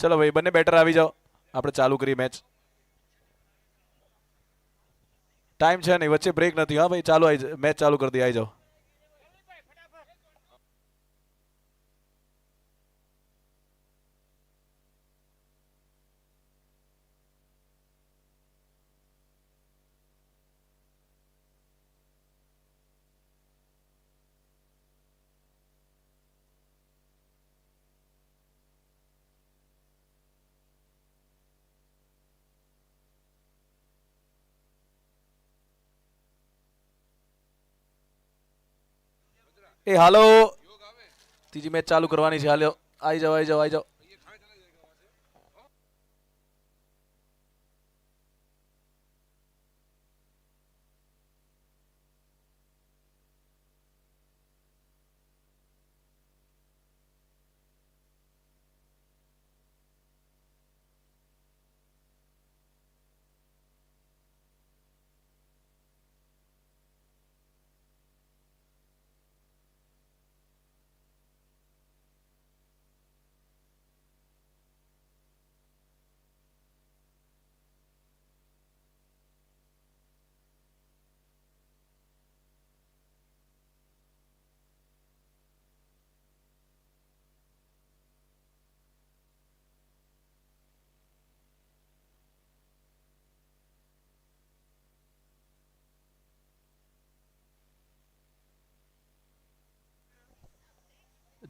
चलो भाई बने बेटर આવી જાઓ આપણે ચાલુ કરી મેચ टाइम છે નહીં વચ્ચે બ્રેક નથી હા ભાઈ ચાલુ મેચ ચાલુ કરી દી આવી જાઓ એ હાલો ત્રીજી મેચ ચાલુ કરવાની છે હાલો આવી જાઓ આવી જાઓ આવી જાઓ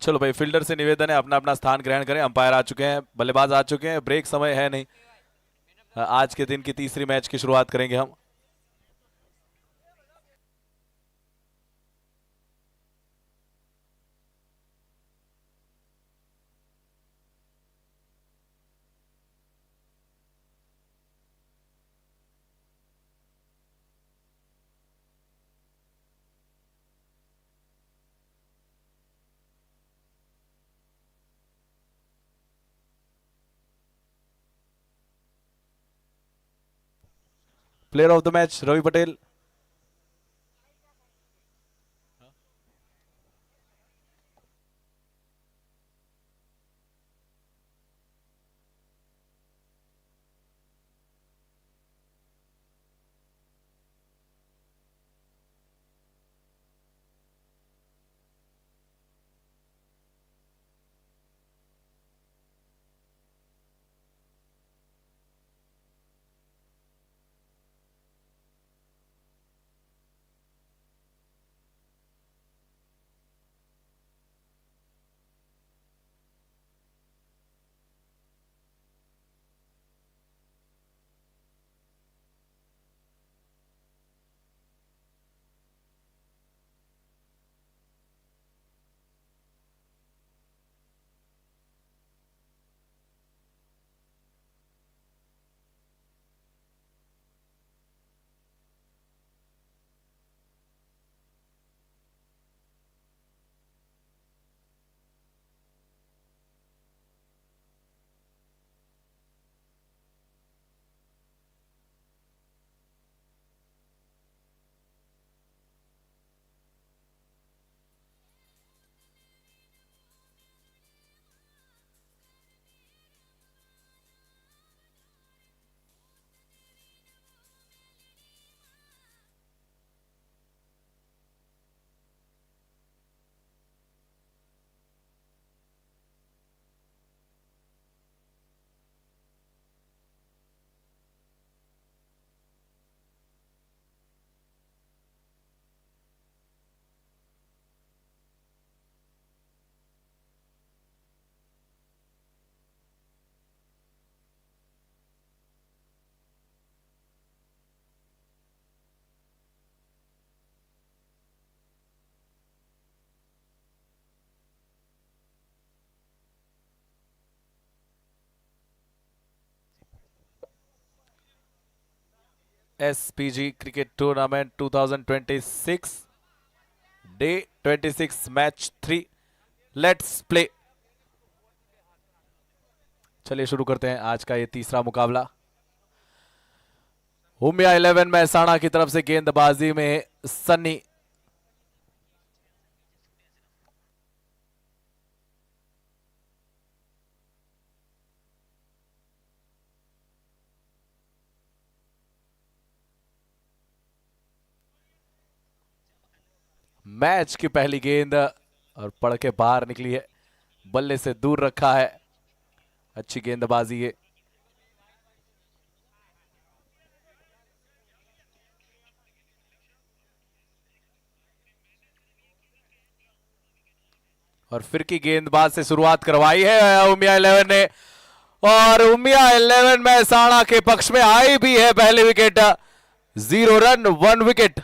चलो भाई फील्डर से निवेदन है अपना अपना स्थान ग्रहण करें अंपायर आ चुके हैं बल्लेबाज आ चुके हैं ब्रेक समय है नहीं आज के दिन की तीसरी मैच की शुरुआत करेंगे हम player of the match Ravi Patel SPG Cricket Tournament 2026 Day 26 Match 3 Let's play चलिए शुरू करते हैं आज का ये तीसरा मुकाबला उमिया 11 महसाणा की तरफ से गेंदबाजी में सन्नी मैच की पहली गेंद और पड़ के बाहर निकली है, बल्ले से दूर रखा है। अच्छी गेंदबाजी है। और फिर की गेंदबाज से शुरुआत करवाई है उमिया 11 ने, और उमिया 11 महसाणा के पक्ष में आई भी है पहली विकेट। 0 run 1 wicket.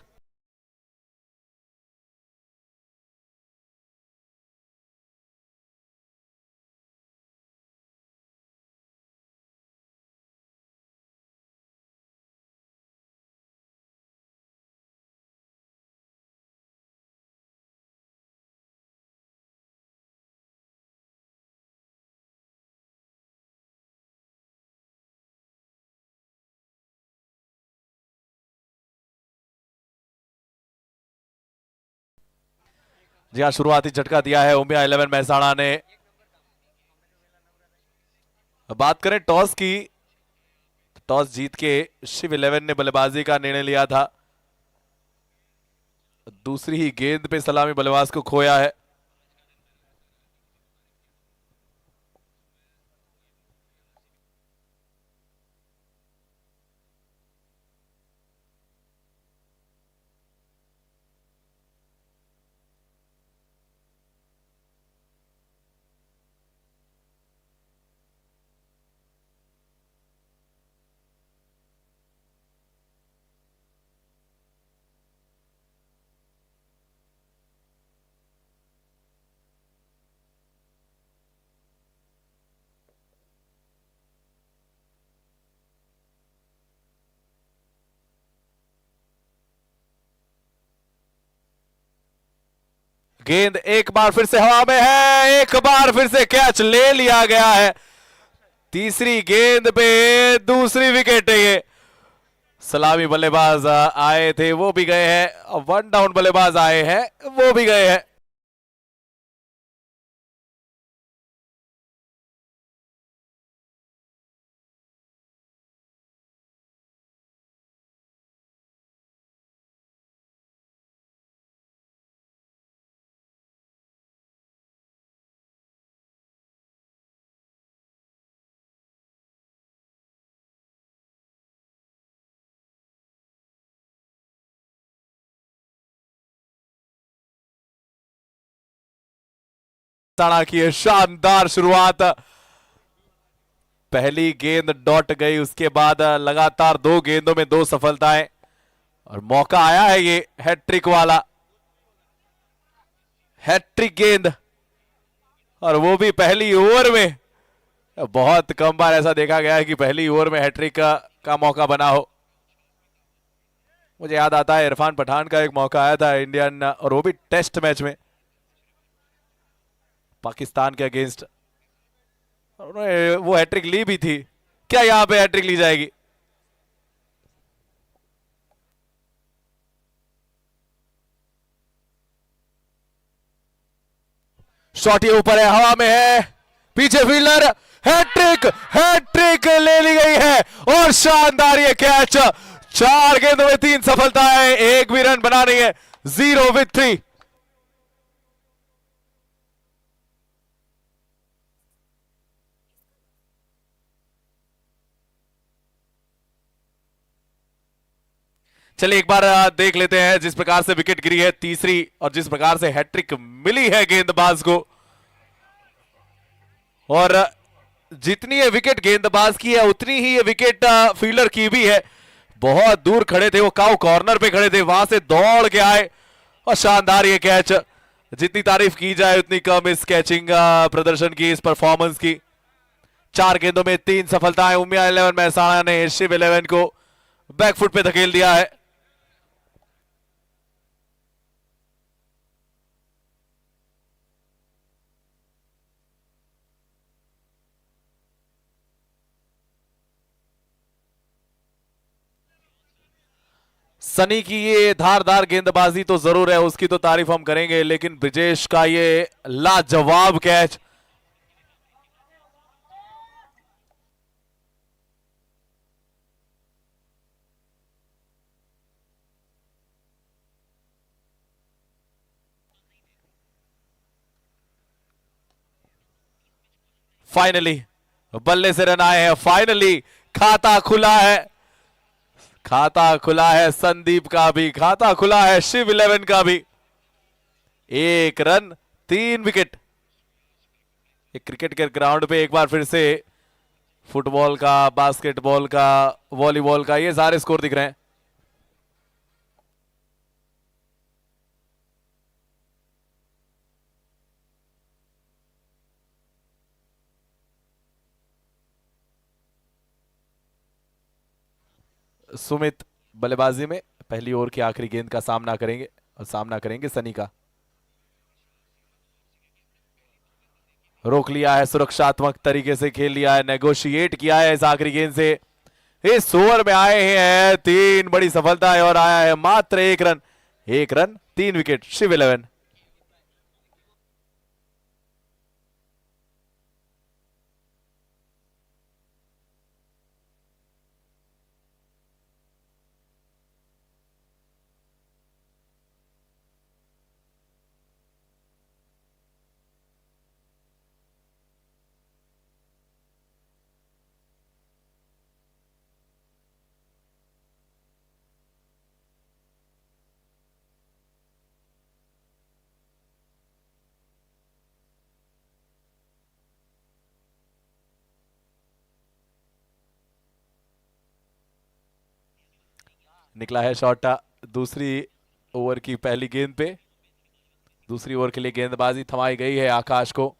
जी हाँ, शुरुआती झटका दिया है उमिया 11 महसाणा ने। बात करें टॉस की, टॉस जीत के शिव 11 ने बल्लेबाजी का निर्णय लिया था। दूसरी ही गेंद पे सलामी बल्लेबाज को खोया है। गेंद एक बार फिर से हवा में है, एक बार फिर से कैच ले लिया गया है। तीसरी गेंद पे दूसरी विकेट है ये। सलामी बल्लेबाज आए थे वो भी गए हैं, 1 डाउन बल्लेबाज आए हैं वो भी गए हैं। की शानदार शुरुआत, पहली गेंद डॉट गई, उसके बाद लगातार 2 गेंदों में 2 सफलताएं, और मौका आया है ये हैट्रिक वाला, हैट्रिक गेंद, और वो भी पहली ओवर में। बहुत कम बार ऐसा देखा गया है कि पहली ओवर में हैट्रिक का मौका बना हो। मुझे याद आता है इरफान पठान का एक मौका आया था इंडियन, और वो भी टेस्ट मैच में पाकिस्तान के अगेंस्ट, उन्होंने वो हैट्रिक ली भी थी। क्या यहां पे हैट्रिक ली जाएगी? शॉट ये ऊपर है, हवा में है, पीछे फील्डर, हैट्रिक, हैट्रिक ले ली गई है, और शानदार ये कैच। 4 गेंदों में 3 सफलताएं, एक भी रन बना नहीं है। 0 विथ 3। चलिए एक बार देख लेते हैं जिस प्रकार से विकेट गिरी है तीसरी, और जिस प्रकार से हैट्रिक मिली है गेंदबाज को, और जितनी ये विकेट गेंदबाज की है उतनी ही ये विकेट फील्डर की भी है। बहुत दूर खड़े थे वो, काउ कॉर्नर पे खड़े थे, वहां से दौड़ के आए, और शानदार ये कैच। जितनी तारीफ की जाए उतनी कम इस कैचिंग प्रदर्शन की, इस परफॉर्मेंस की। 4 गेंदों में 3 सफलताएं, उमिया 11 महसाणा ने शिव 11 को बैकफुट पे धकेल दिया है। सनी की ये धारदार गेंदबाजी तो जरूर है, उसकी तो तारीफ हम करेंगे, लेकिन ब्रिजेश का ये लाजवाब कैच। फाइनली बल्ले से रन आए हैं, फाइनली खाता खुला है, खाता खुला है संदीप का भी, खाता खुला है शिव 11 का भी। 1 रन 3 विकेट। क्रिकेट के ग्राउंड पे एक बार फिर से फुटबॉल का, बास्केटबॉल का, वॉलीबॉल का, ये सारे स्कोर दिख रहे हैं। सुमित बल्लेबाजी में पहली ओवर की आखिरी गेंद का सामना करेंगे और सामना करेंगे सनी का। रोक लिया है, सुरक्षात्मक तरीके से खेल लिया है, नेगोशिएट किया है इस आखिरी गेंद से। इस ओवर में आए हैं 3 बड़ी सफलता है और आया है मात्र 1 रन। 1 run 3 wicket Shiv 11। निकला है शॉट दूसरी ओवर की पहली गेंद पे। दूसरी ओवर के लिए गेंदबाजी थमाई गई है आकाश को।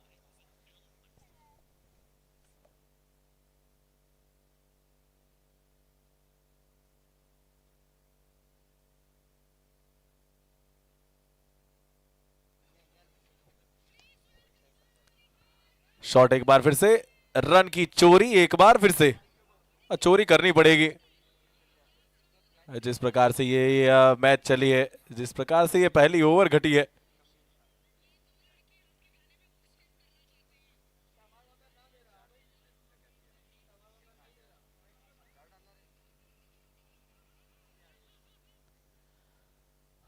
शॉट एक बार फिर से, रन की चोरी एक बार फिर से, चोरी करनी पड़ेगी। जिस प्रकार से ये मैच चली है, जिस प्रकार से ये पहली ओवर घटी है,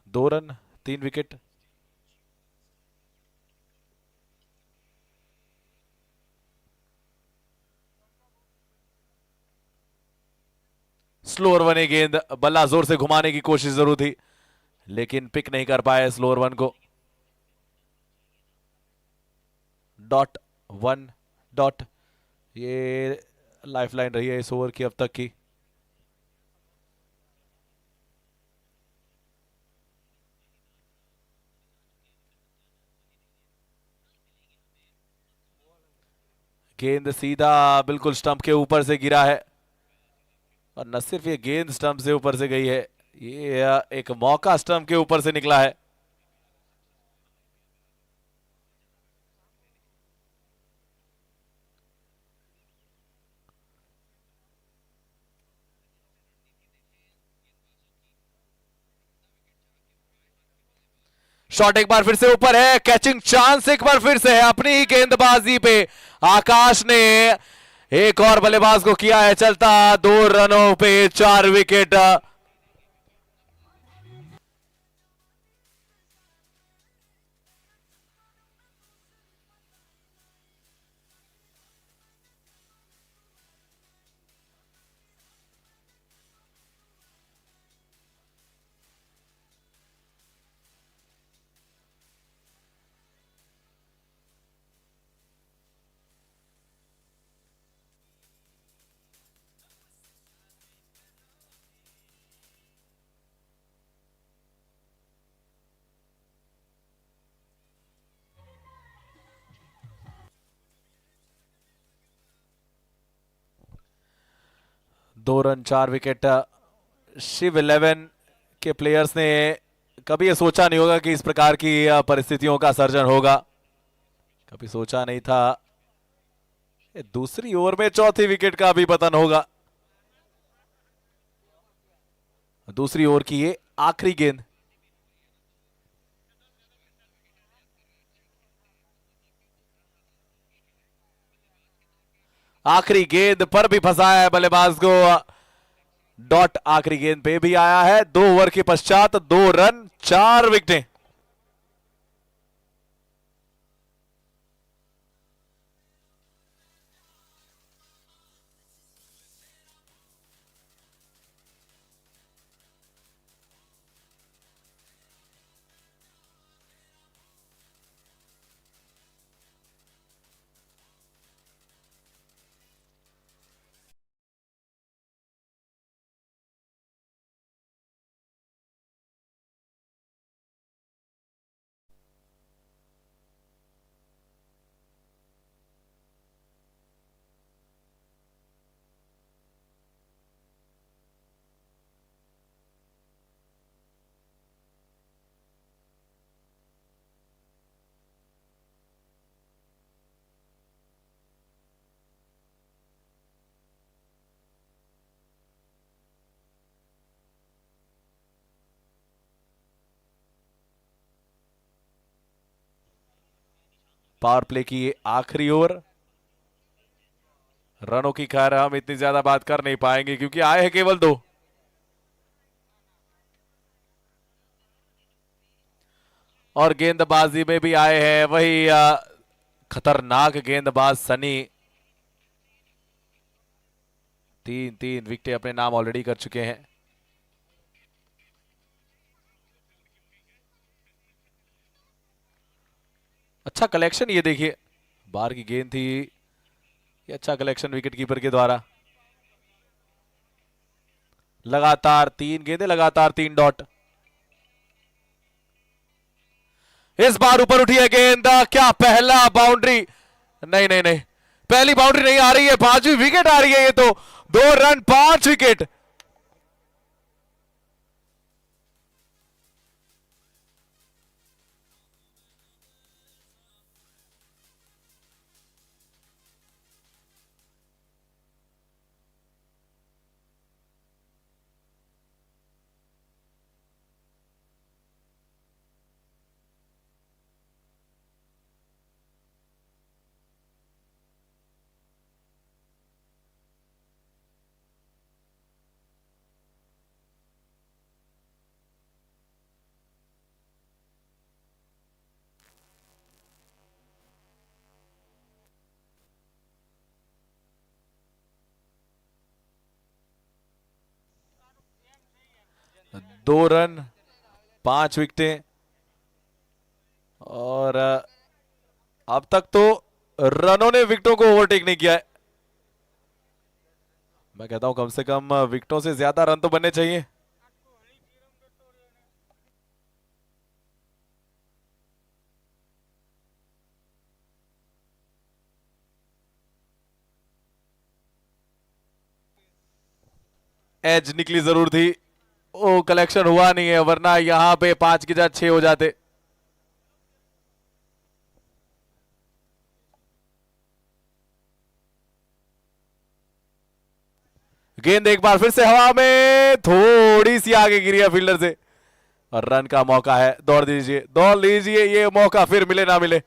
दो रन 3 विकेट। स्लोअर वन गेंद, बल्ला जोर से घुमाने की कोशिश जरूर थी लेकिन पिक नहीं कर पाए स्लोअर वन को। डॉट 1 डॉट, ये लाइफलाइन रही है इस ओवर की अब तक की। गेंद सीधा बिल्कुल स्टंप के ऊपर से गिरा है और न सिर्फ ये गेंद स्टंप से ऊपर से गई है, ये एक मौका स्टंप के ऊपर से निकला है। शॉट एक बार फिर से ऊपर है, कैचिंग चांस एक बार फिर से है अपनी ही गेंदबाजी पे। आकाश ने एक और बल्लेबाज को किया है चलता, 2 रनों पे 4 विकेट। दो रन 4 विकेट। शिव 11 के प्लेयर्स ने कभी ये सोचा नहीं होगा कि इस प्रकार की परिस्थितियों का सर्जन होगा, कभी सोचा नहीं था दूसरी ओवर में चौथी विकेट का भी पतन होगा। दूसरी ओवर की ये आखिरी गेंद, आखिरी गेंद पर भी फंसाया है बल्लेबाज को। डॉट आखिरी गेंद पे भी आया है। 2 ओवर के पश्चात 2 रन 4 विकेटें। पावर प्ले की आखिरी ओवर। रनों की खैर हम इतनी ज्यादा बात कर नहीं पाएंगे क्योंकि आए हैं केवल 2। और गेंदबाजी में भी आए हैं वही खतरनाक गेंदबाज सनी। 3 विकेटें अपने नाम ऑलरेडी कर चुके हैं। अच्छा कलेक्शन ये देखिए, बाहर की गेंद थी, ये अच्छा कलेक्शन विकेट कीपर के द्वारा। लगातार 3 गेंदें, लगातार 3 डॉट। इस बार ऊपर उठी है गेंद, क्या पहला बाउंड्री? नहीं नहीं नहीं, पहली बाउंड्री नहीं आ रही है, 5वीं विकेट आ रही है ये तो। 2 रन 5 विकेट। दो रन 5 विकेटें। और अब तक तो रनों ने विकेटों को ओवरटेक नहीं किया है। मैं कहता हूं कम से कम विकेटों से ज्यादा रन तो बनने चाहिए। एज निकली जरूर थी, ओ कलेक्शन हुआ नहीं है, वरना यहां पे 5 के साथ 6 हो जाते। गेंद एक बार फिर से हवा में, थोड़ी सी आगे गिरी है फील्डर से। और रन का मौका है, दौड़ दीजिए दौड़ लीजिए, ये मौका फिर मिले ना मिले।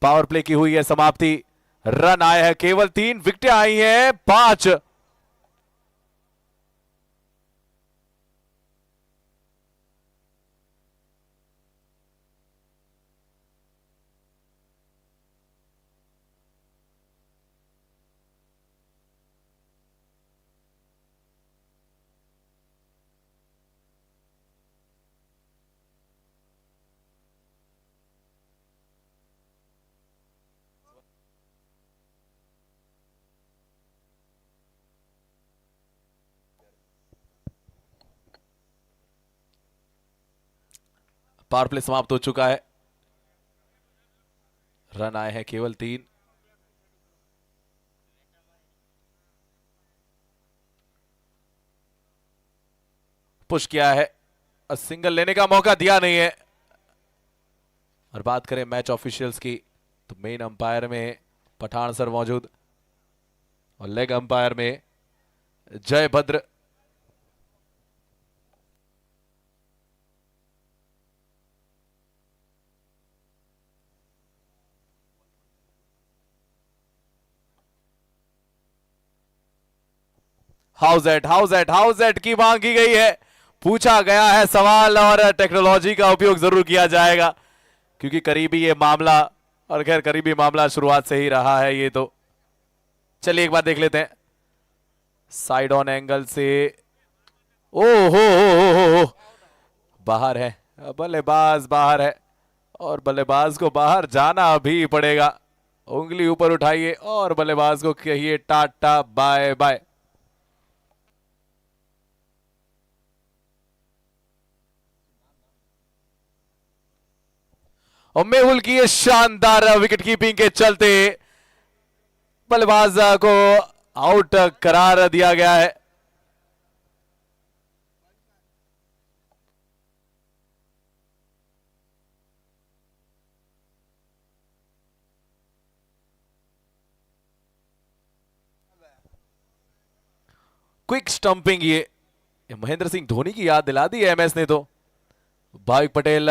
पावर प्ले की हुई है समाप्ति। रन आए हैं केवल 3, विकेटें आई हैं 5। पावर प्ले समाप्त हो चुका है। रन आए हैं केवल 3। पुश किया है, सिंगल लेने का मौका दिया नहीं है। और बात करें मैच ऑफिशियल्स की, तो मेन अंपायर में पठान सर मौजूद और लेग अंपायर में जयभद्र। हाउस एट की मांगी गई है, पूछा गया है सवाल और टेक्नोलॉजी का उपयोग जरूर किया जाएगा क्योंकि करीबी ये मामला, और खैर करीबी मामला शुरुआत से ही रहा है ये तो। चलिए एक बार देख लेते हैं साइड ऑन एंगल से। ओ हो, बाहर है, बल्लेबाज बाहर है और बल्लेबाज को बाहर जाना भी पड़ेगा। उंगली ऊपर उठाइए और बल्लेबाज को कहिए टाटा बाय बाय। और मेहुल की ये शानदार विकेट कीपिंग के चलते बल्लेबाज को आउट करार दिया गया है। क्विक स्टंपिंग, ये महेंद्र सिंह धोनी की याद दिला दी है एमएस ने। तो भाविक पटेल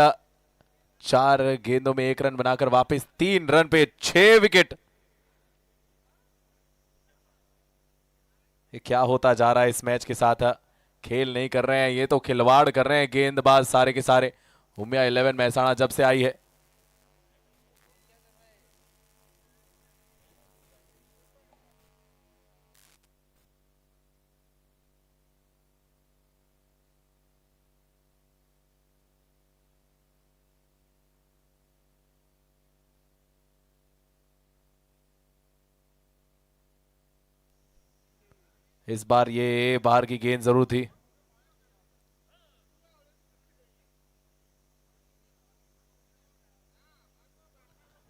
4 गेंदों में 1 रन बनाकर वापस 3 रन पे 6 विकेट। ये क्या होता जा रहा है इस मैच के साथ? खेल नहीं कर रहे हैं ये तो खिलवाड़ कर रहे हैं गेंदबाज सारे के सारे। उमिया 11 महसाणा जब से आई है, इस बार ये बाहर की गेंद जरूर थी।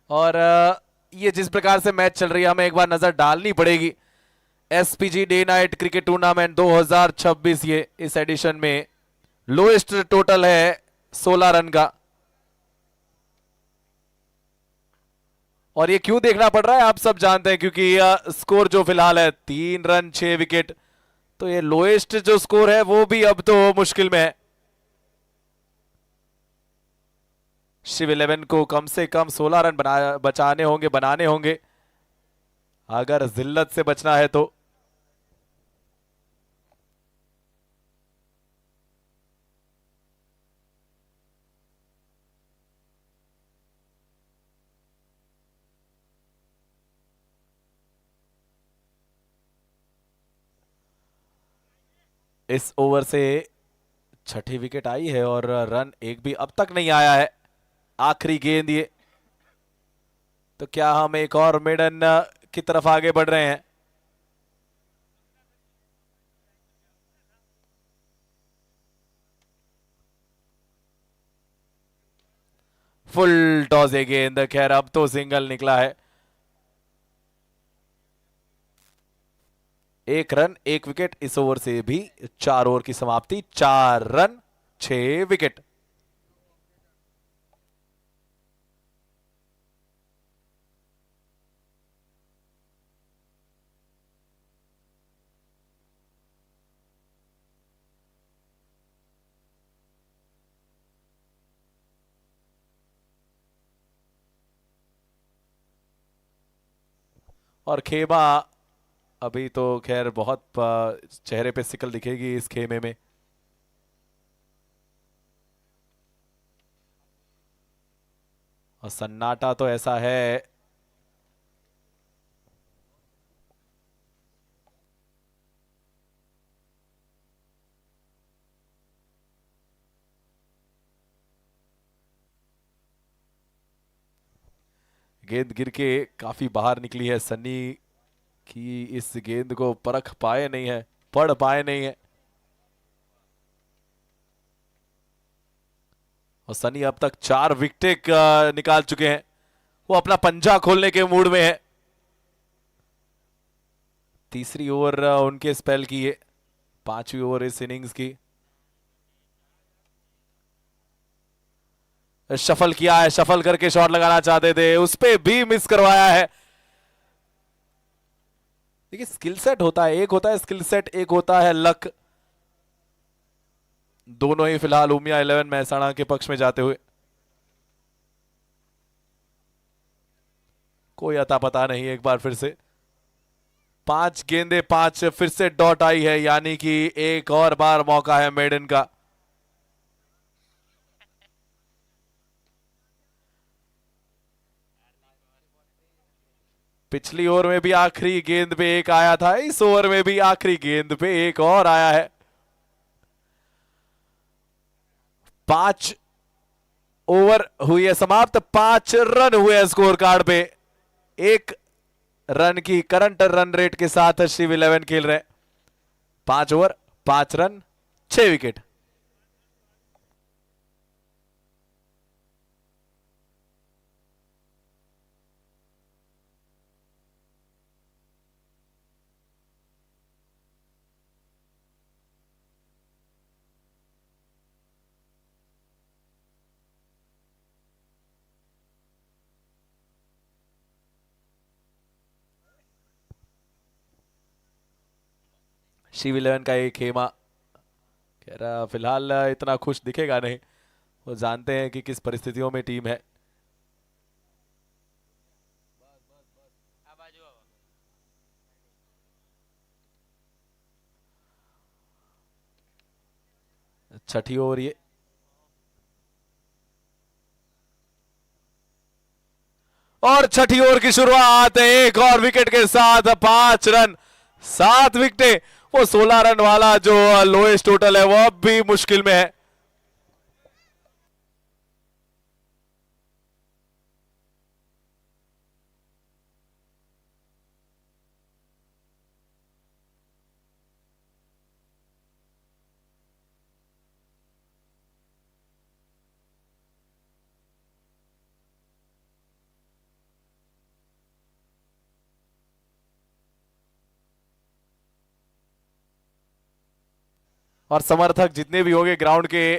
और ये जिस प्रकार से मैच चल रही है हमें एक बार नजर डालनी पड़ेगी। SPG day night cricket tournament 2026, ये इस एडिशन में लोएस्ट टोटल है 16 रन का। और ये क्यों देखना पड़ रहा है आप सब जानते हैं, क्योंकि स्कोर जो फिलहाल है 3 रन 6 विकेट, तो ये लोएस्ट जो स्कोर है वो भी अब तो मुश्किल में है। शिव 11 को कम से कम 16 रन बनाने होंगे अगर जिल्लत से बचना है तो। इस ओवर से छठी विकेट आई है और रन एक भी अब तक नहीं आया है। आखिरी गेंद ये, तो क्या हम एक और मेडन की तरफ आगे बढ़ रहे हैं? फुल टॉस है गेंद, खैर अब तो सिंगल निकला है। 1 रन 1 विकेट इस ओवर से भी 4 ओवर की समाप्ति, 4 रन 6 विकेट। और खेमा अभी तो खैर बहुत चेहरे पे सिकल दिखेगी इस खेमे में। और सन्नाटा तो ऐसा है, गेंद गिर के काफी बाहर निकली है। सन्नी की इस गेंद को परख पाए नहीं है, पढ़ पाए नहीं है। और सनी अब तक 4 विकेट निकाल चुके हैं, वो अपना पंजा खोलने के मूड में है। तीसरी ओवर उनके स्पेल की है, 5वीं ओवर इस इनिंग्स की। शफल किया है, शफल करके शॉट लगाना चाहते थे, उस पे भी मिस करवाया है। देखिए स्किल सेट होता है, एक होता है स्किल सेट, एक होता है लक। दोनों ही फिलहाल उमिया 11 महसाणा के पक्ष में जाते हुए। कोई अता पता नहीं, एक बार फिर से 5 गेंदे 5 फिर से डॉट आई है, यानी कि एक और बार मौका है मेडन का। पिछली ओवर में भी आखिरी गेंद पे एक आया था, इस ओवर में भी आखिरी गेंद पे एक और आया है। 5 ओवर हुई है समाप्त, 5 रन हुए हैं स्कोर कार्ड पे। 1 रन की करंट रन रेट के साथ शिव 11 खेल रहे हैं। 5 ओवर 5 रन 6 विकेट। शिव 11 का एक खेमा कह रहा फिलहाल इतना खुश दिखेगा नहीं, वो जानते हैं कि किस परिस्थितियों में टीम है। छठी ओवर ये, और छठी ओवर की शुरुआत एक और विकेट के साथ 5 रन 7 विकेटें। वो 16 रन वाला जो लोएस्ट टोटल है वो अब भी मुश्किल में है। और समर्थक जितने भी होंगे ग्राउंड के,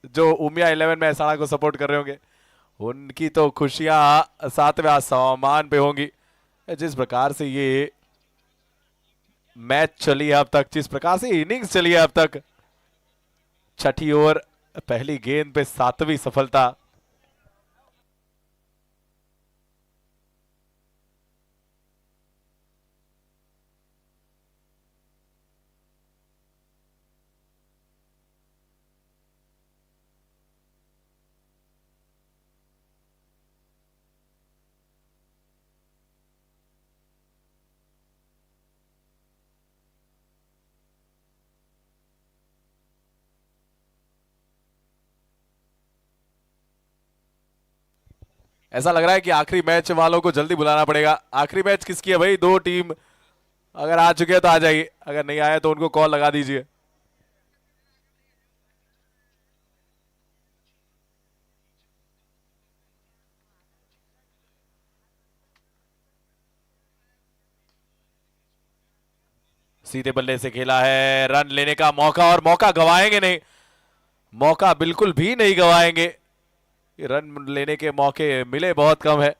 जो उमिया 11 महसाणा को सपोर्ट कर रहे होंगे, उनकी तो खुशियां 7वें आसमान पे होंगी। जिस प्रकार से ये मैच चली है अब तक, जिस प्रकार से इनिंग्स चली है अब तक, छठी ओवर पहली गेंद पे 7वीं सफलता। ऐसा लग रहा है कि आखिरी मैच वालों को जल्दी बुलाना पड़ेगा। आखिरी मैच किसकी है भाई? 2 टीम अगर आ चुके हैं तो आ जाइए, अगर नहीं आए तो उनको कॉल लगा दीजिए। सीधे बल्ले से खेला है, रन लेने का मौका, और मौका गवाएंगे नहीं, मौका बिल्कुल भी नहीं गवाएंगे। रन लेने के मौके मिले बहुत कम है।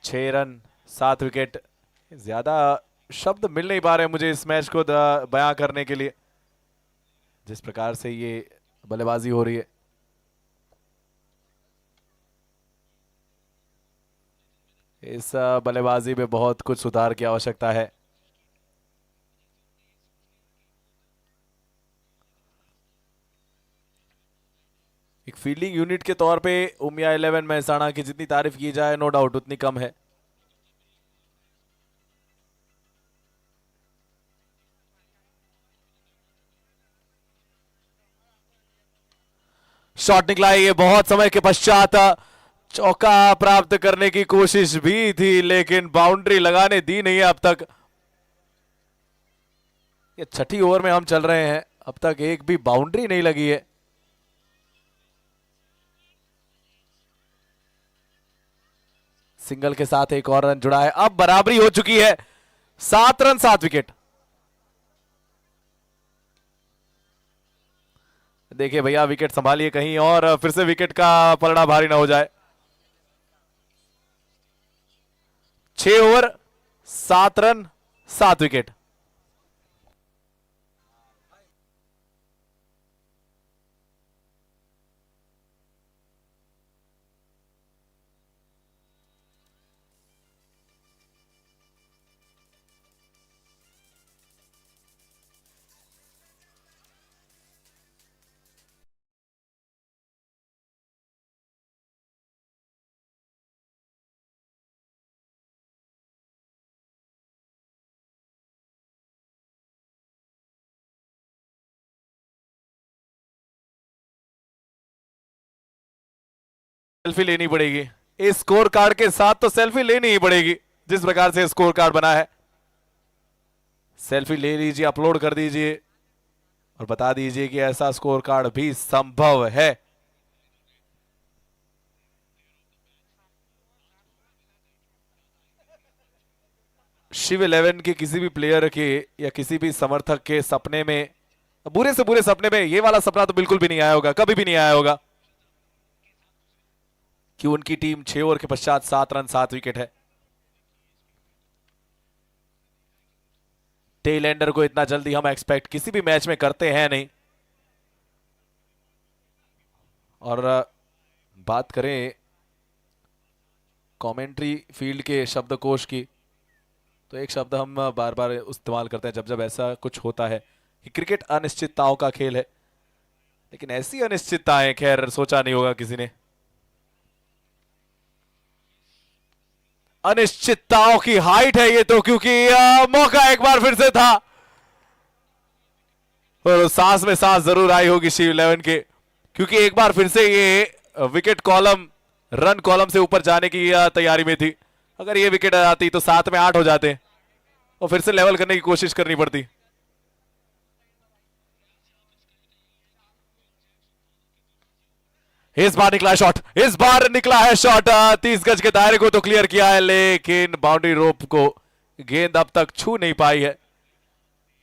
छह रन 7 विकेट, ज्यादा शब्द मिल नहीं पा रहे मुझे इस मैच को बयां करने के लिए, जिस प्रकार से ये बल्लेबाजी हो रही है। इस बल्लेबाजी में बहुत कुछ सुधार की आवश्यकता है। एक फील्डिंग यूनिट के तौर पे उमिया 11 महसाणा की जितनी तारीफ की जाए नो डाउट उतनी कम है। शॉट निकला है, ये बहुत समय के पश्चात चौका प्राप्त करने की कोशिश भी थी, लेकिन बाउंड्री लगाने दी नहीं है अब तक। ये छठी ओवर में हम चल रहे हैं, अब तक एक भी बाउंड्री नहीं लगी है। सिंगल के साथ एक और रन जुड़ा है, अब बराबरी हो चुकी है, 7 रन 7 विकेट। देखिए भैया विकेट संभालिए कहीं और फिर से विकेट का पलड़ा भारी ना हो जाए। 6 ओवर 7 रन 7 विकेट। सेल्फी लेनी पड़ेगी, इस स्कोर कार्ड के साथ तो सेल्फी लेनी ही पड़ेगी, जिस प्रकार से स्कोर कार्ड बना है। सेल्फी ले लीजिए, अपलोड कर दीजिए और बता दीजिए कि ऐसा स्कोर कार्ड भी संभव है। शिव 11 के किसी भी प्लेयर के या किसी भी समर्थक के सपने में, बुरे से बुरे सपने में, ये वाला सपना तो बिल्कुल भी नहीं आया होगा, कभी भी नहीं आया होगा कि उनकी टीम 6 ओवर के पश्चात 7 रन 7 विकेट है। टेल एंडर को इतना जल्दी हम एक्सपेक्ट किसी भी मैच में करते हैं नहीं। और बात करें कमेंट्री फील्ड के शब्दकोश की, तो एक शब्द हम बार बार इस्तेमाल करते हैं जब जब ऐसा कुछ होता है कि क्रिकेट अनिश्चितताओं का खेल है। लेकिन ऐसी अनिश्चितताएं खैर सोचा नहीं होगा किसी ने। अनिश्चितताओं की हाइट है ये तो, क्योंकि मौका एक बार फिर से था और सांस में सांस जरूर आई होगी शिव 11 के, क्योंकि एक बार फिर से ये विकेट कॉलम रन कॉलम से ऊपर जाने की तैयारी में थी। अगर ये विकेट आ जाती तो 7 में 8 हो जाते और फिर से लेवल करने की कोशिश करनी पड़ती। इस बार निकला शॉट, इस बार निकला है शॉट, 30 गज के दायरे को तो क्लियर किया है, लेकिन बाउंड्री रोप को गेंद अब तक छू नहीं पाई है।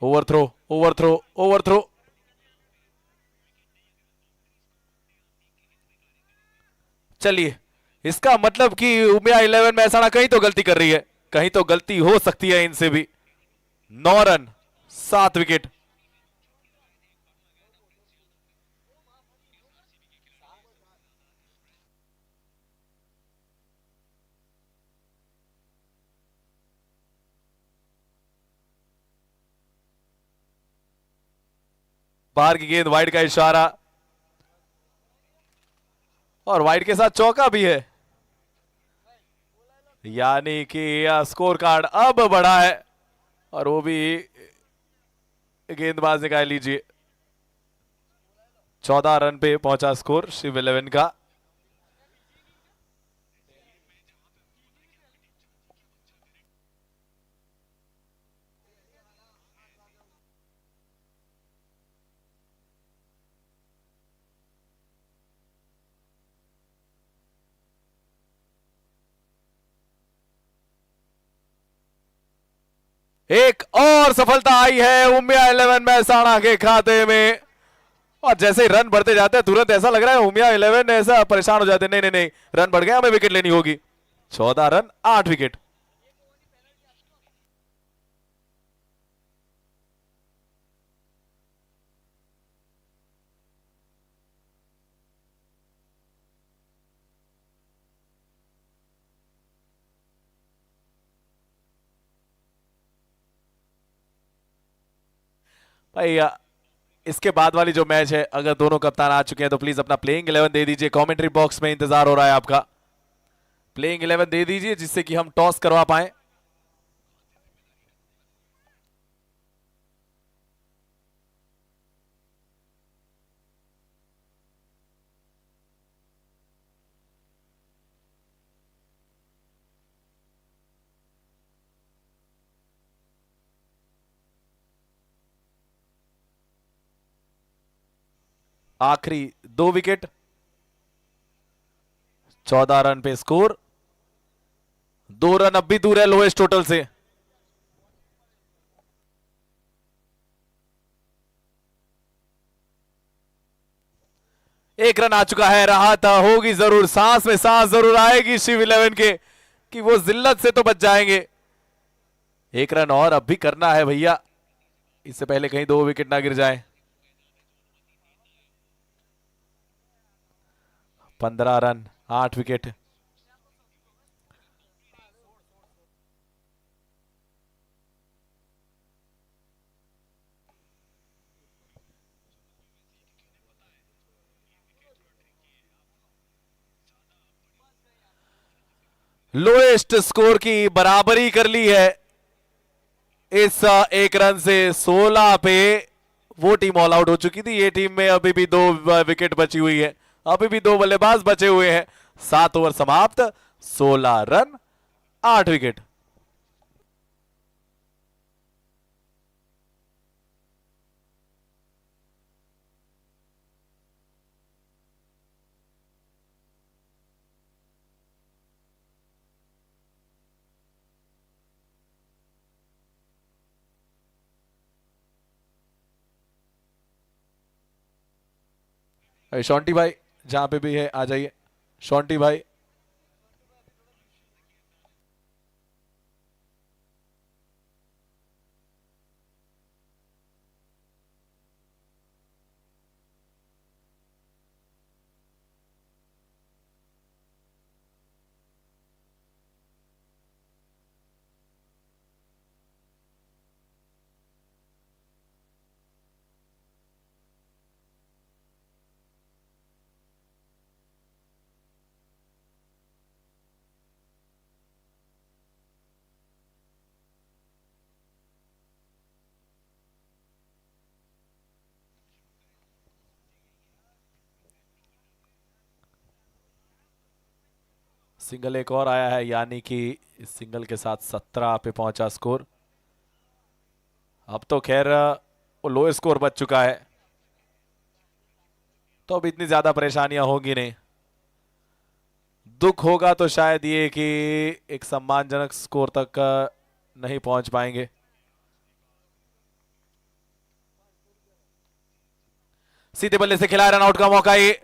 Overthrow, overthrow, overthrow. चलिए, इसका मतलब कि उमिया 11 महसाणा कहीं तो गलती कर रही है, कहीं तो गलती हो सकती है इनसे भी। 9 रन 7 विकेट। बाहर की गेंद, वाइड का इशारा और वाइड के साथ चौका भी है, यानी कि स्कोर कार्ड अब बढ़ा है और वो भी गेंदबाज निकाल लीजिए। 14 रन पे पहुंचा स्कोर शिव 11 का। एक और सफलता आई है उमिया 11 महसाणा के खाते में, और जैसे ही रन बढ़ते जाते हैं तुरंत ऐसा लग रहा है उमिया 11 ऐसा परेशान हो जाते हैं, नहीं नहीं नहीं रन बढ़ गया, हमें विकेट लेनी होगी। 14 रन 8 विकेट। भाई इसके बाद वाली जो मैच है, अगर दोनों कप्तान आ चुके हैं तो प्लीज अपना प्लेइंग 11 दे दीजिए। कमेंट्री बॉक्स में इंतजार हो रहा है आपका, प्लेइंग 11 दे दीजिए जिससे कि हम टॉस करवा पाए। आखिरी 2 विकेट, 14 रन पे स्कोर, 2 रन अब भी दूर है लोएस्ट टोटल से। एक रन आ चुका है, राहत होगी जरूर, सांस में सांस जरूर आएगी शिव 11 के कि वो जिल्लत से तो बच जाएंगे। एक रन और अब भी करना है भैया, इससे पहले कहीं 2 विकेट ना गिर जाए। 15 रन 8 विकेट। लोएस्ट स्कोर की बराबरी कर ली है इस 1 रन से। 16 पे वो टीम ऑल आउट हो चुकी थी, ये टीम में अभी भी 2 विकेट बची हुई है, अभी भी 2 बल्लेबाज बचे हुए हैं। 7 ओवर समाप्त, 16 रन 8 विकेट। शॉन्टी भाई जहां पे भी है आ जाइए। शॉन्टी भाई सिंगल एक और आया है, यानी कि इस सिंगल के साथ 17 पे पहुंचा स्कोर। अब तो खैर वो लो स्कोर बच चुका है, तो अब इतनी ज्यादा परेशानियां होंगी नहीं। दुख होगा तो शायद ये कि एक सम्मानजनक स्कोर तक नहीं पहुंच पाएंगे। सीधे बल्ले से खिलाया, रन आउट का मौका। ये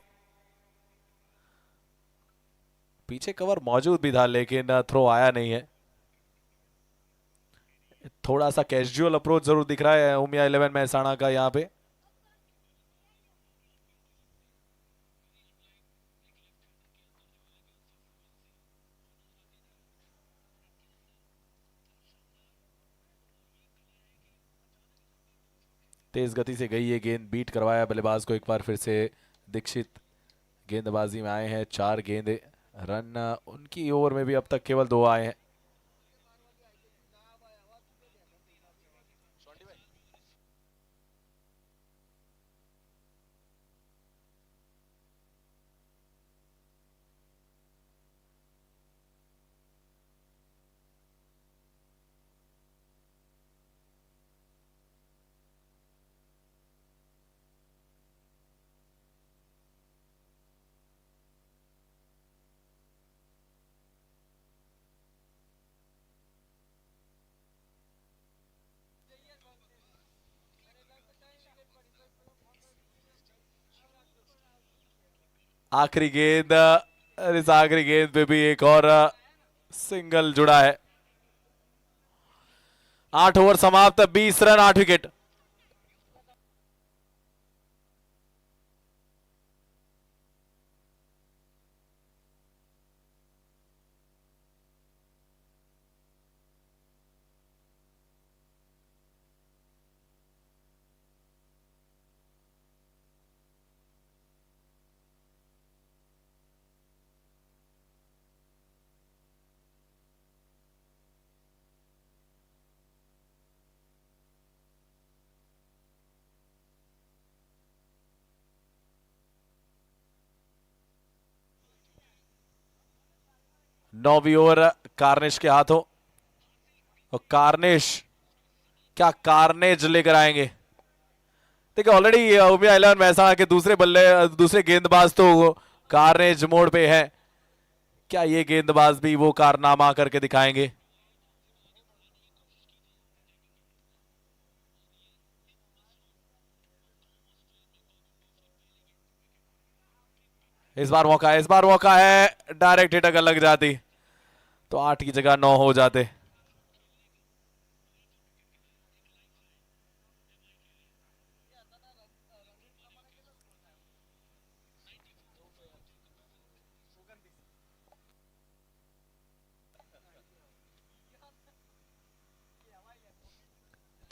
पीछे कवर मौजूद भी था लेकिन थ्रो आया नहीं है। थोड़ा सा कैजुअल अप्रोच जरूर दिख रहा है उमिया 11 महसाणा का यहां पे। तेज गति से गई ये गेंद, बीट करवाया बल्लेबाज को एक बार फिर से दीक्षित। गेंदबाजी में आए हैं 4 गेंदे, रन उनकी ओवर में भी अब तक केवल 2 आए हैं। आखिरी गेंद, इस आखिरी गेंद पे भी एक और सिंगल जुड़ा है। 8 ओवर समाप्त, 20 रन 8 विकेट। नौवीं ओवर कार्निश के हाथों, और कार्निश क्या कार्नेज लेकर आएंगे। देखिए ऑलरेडी उमिया 11 महसाणा के दूसरे गेंदबाज तो कार्नेज मोड पे है। क्या ये गेंदबाज भी वो कारनामा करके दिखाएंगे? इस बार मौका है, इस बार मौका है। डायरेक्ट हिट अगर लग जाती तो 8 की जगह 9 हो जाते।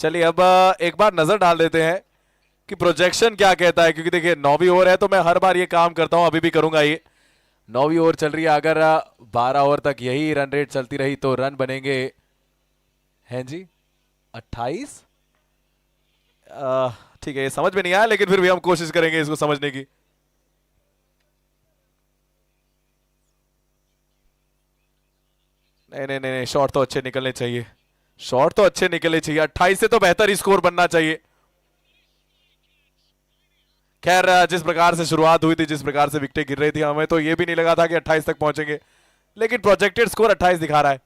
चलिए अब एक बार नजर डाल देते हैं कि प्रोजेक्शन क्या कहता है, क्योंकि देखिए 9वीं ओवर है तो मैं हर बार ये काम करता हूं, अभी भी करूंगा। ये 9वीं ओवर चल रही है, अगर 12 ओवर तक यही रन रेट चलती रही तो रन बनेंगे, हैं जी, 28। ठीक है, ये समझ में नहीं आया लेकिन फिर भी हम कोशिश करेंगे इसको समझने की। नहीं नहीं नहीं, शॉट तो अच्छे निकलने चाहिए, शॉट तो अच्छे निकलने चाहिए। 28 से तो बेहतर ही स्कोर बनना चाहिए। खैर जिस प्रकार से शुरुआत हुई थी, जिस प्रकार से विकेटें गिर रही थी, हमें तो ये भी नहीं लगा था कि 28 तक पहुंचेंगे, लेकिन प्रोजेक्टेड स्कोर 28 दिखा रहा है।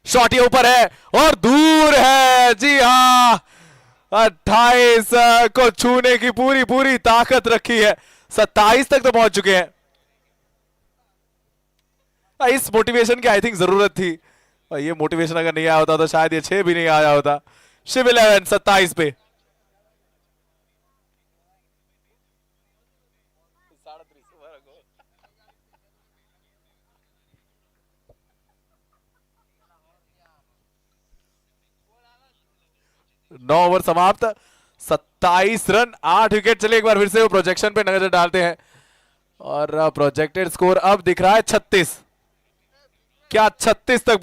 शॉट ये ऊपर है और दूर है। जी हाँ, 28 को छूने की पूरी पूरी ताकत रखी है। 27 तक तो पहुंच चुके हैं। इस मोटिवेशन की आई थिंक जरूरत थी। और ये मोटिवेशन अगर नहीं आया होता तो शायद ये 6 भी नहीं आया होता। शिव 11 27 पे। 9 ओवर समाप्त, 27 रन 8 विकेट। चलिए एक बार फिर से वो प्रोजेक्शन पे नजर डालते हैं और प्रोजेक्टेड स्कोर अब दिख रहा है 36। क्या 36 तक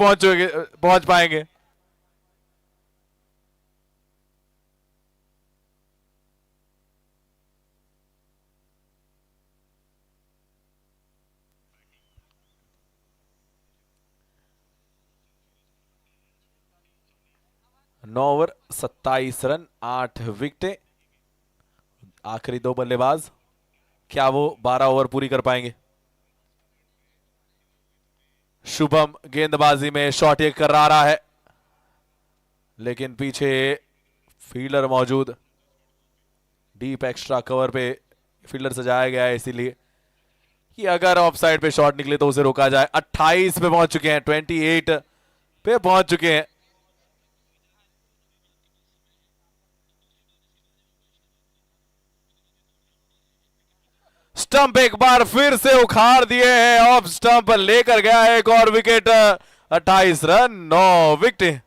पहुंच पाएंगे? नौ ओवर 27 रन 8 विकेटें। आखिरी दो बल्लेबाज, क्या वो 12 ओवर पूरी कर पाएंगे? शुभम गेंदबाजी में शॉट ये कर रहा है, लेकिन पीछे फील्डर मौजूद। डीप एक्स्ट्रा कवर पे फील्डर सजाया गया है इसीलिए कि अगर ऑफ साइड पे शॉट निकले तो उसे रोका जाए। 28 पे पहुंच चुके हैं, 28 पे पहुंच चुके हैं। स्टंप एक बार फिर से उखाड़ दिए हैं, ऑफ स्टंप लेकर गया है एक और विकेट। 28 run 9 wicket.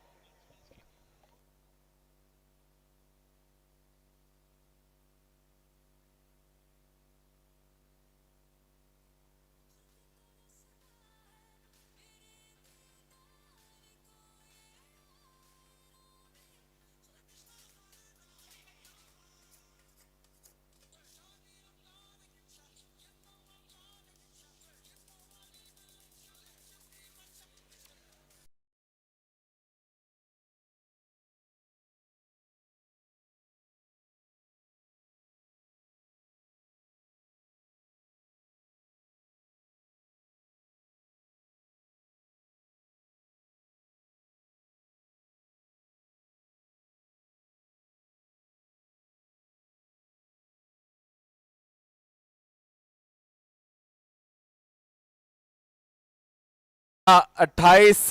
अट्ठाईस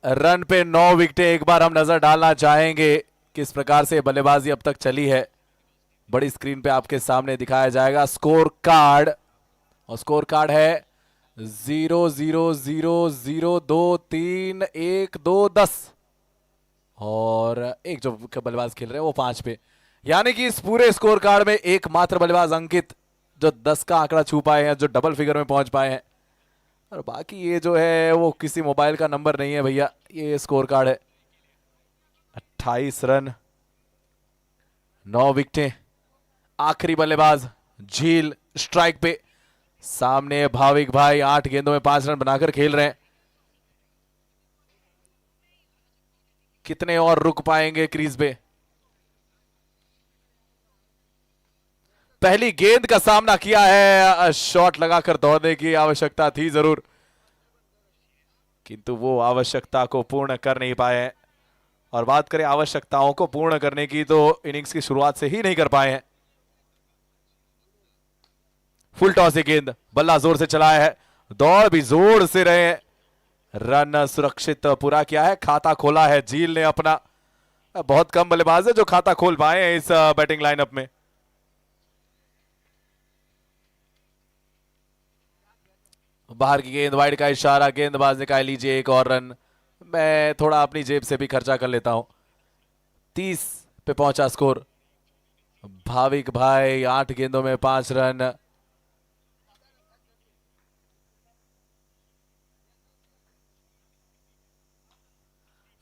रन पे 9 विकेटें। एक बार हम नजर डालना चाहेंगे किस प्रकार से बल्लेबाजी अब तक चली है। बड़ी स्क्रीन पे आपके सामने दिखाया जाएगा स्कोर कार्ड, और स्कोर कार्ड है 0-0-0-0-2-3-1-2-10 और एक जो बल्लेबाज खेल रहे हैं वो 5 पे। यानी कि इस पूरे स्कोर कार्ड में एकमात्र बल्लेबाज अंकित जो 10 का आंकड़ा छू पाए हैं, जो डबल फिगर में पहुंच पाए हैं। और बाकी ये जो है वो किसी मोबाइल का नंबर नहीं है भैया, ये स्कोर कार्ड है। 28 रन 9 विकेटें। आखिरी बल्लेबाज झील स्ट्राइक पे। सामने भाविक भाई 8 गेंदों में 5 रन बनाकर खेल रहे हैं। कितने और रुक पाएंगे क्रीज पे? पहली गेंद का सामना किया है, शॉट लगाकर दौड़ने की आवश्यकता थी जरूर, किंतु वो आवश्यकता को पूर्ण कर नहीं पाए हैं। और बात करें आवश्यकताओं को पूर्ण करने की तो इनिंग्स की शुरुआत से ही नहीं कर पाए हैं। फुल टॉस से गेंद, बल्ला जोर से चलाया है, दौड़ भी जोर से रहे हैं, रन सुरक्षित पूरा किया है, खाता खोला है झील ने अपना। बहुत कम बल्लेबाज है जो खाता खोल पाए हैं इस बैटिंग लाइनअप में। बाहर की गेंद, वाइड का इशारा, गेंदबाज ने कहा लीजिए एक और रन, मैं थोड़ा अपनी जेब से भी खर्चा कर लेता हूं। 30 पे पहुंचा स्कोर। भाविक भाई 8 गेंदों में 5 रन।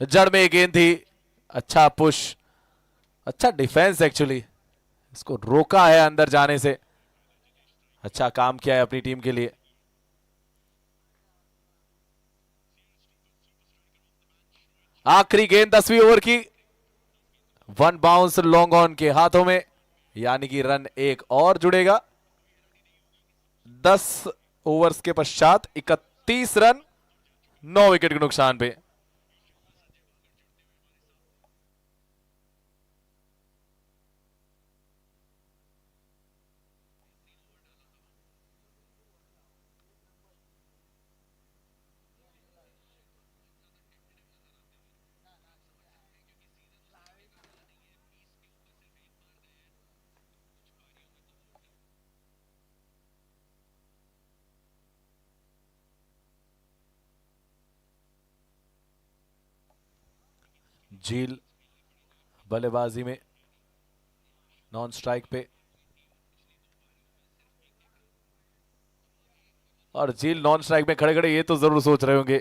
जड़ में गेंद थी, अच्छा पुश, अच्छा डिफेंस एक्चुअली, इसको रोका है अंदर जाने से। अच्छा काम किया है अपनी टीम के लिए। आखिरी गेंद 10वीं ओवर की, वन बाउंस लॉन्ग ऑन के हाथों में, यानी कि रन एक और जुड़ेगा। 10 ओवर्स के पश्चात 31 रन 9 विकेट के नुकसान पे। झील बल्लेबाजी में नॉन स्ट्राइक पे, और झील नॉन स्ट्राइक में खड़े खड़े ये तो जरूर सोच रहे होंगे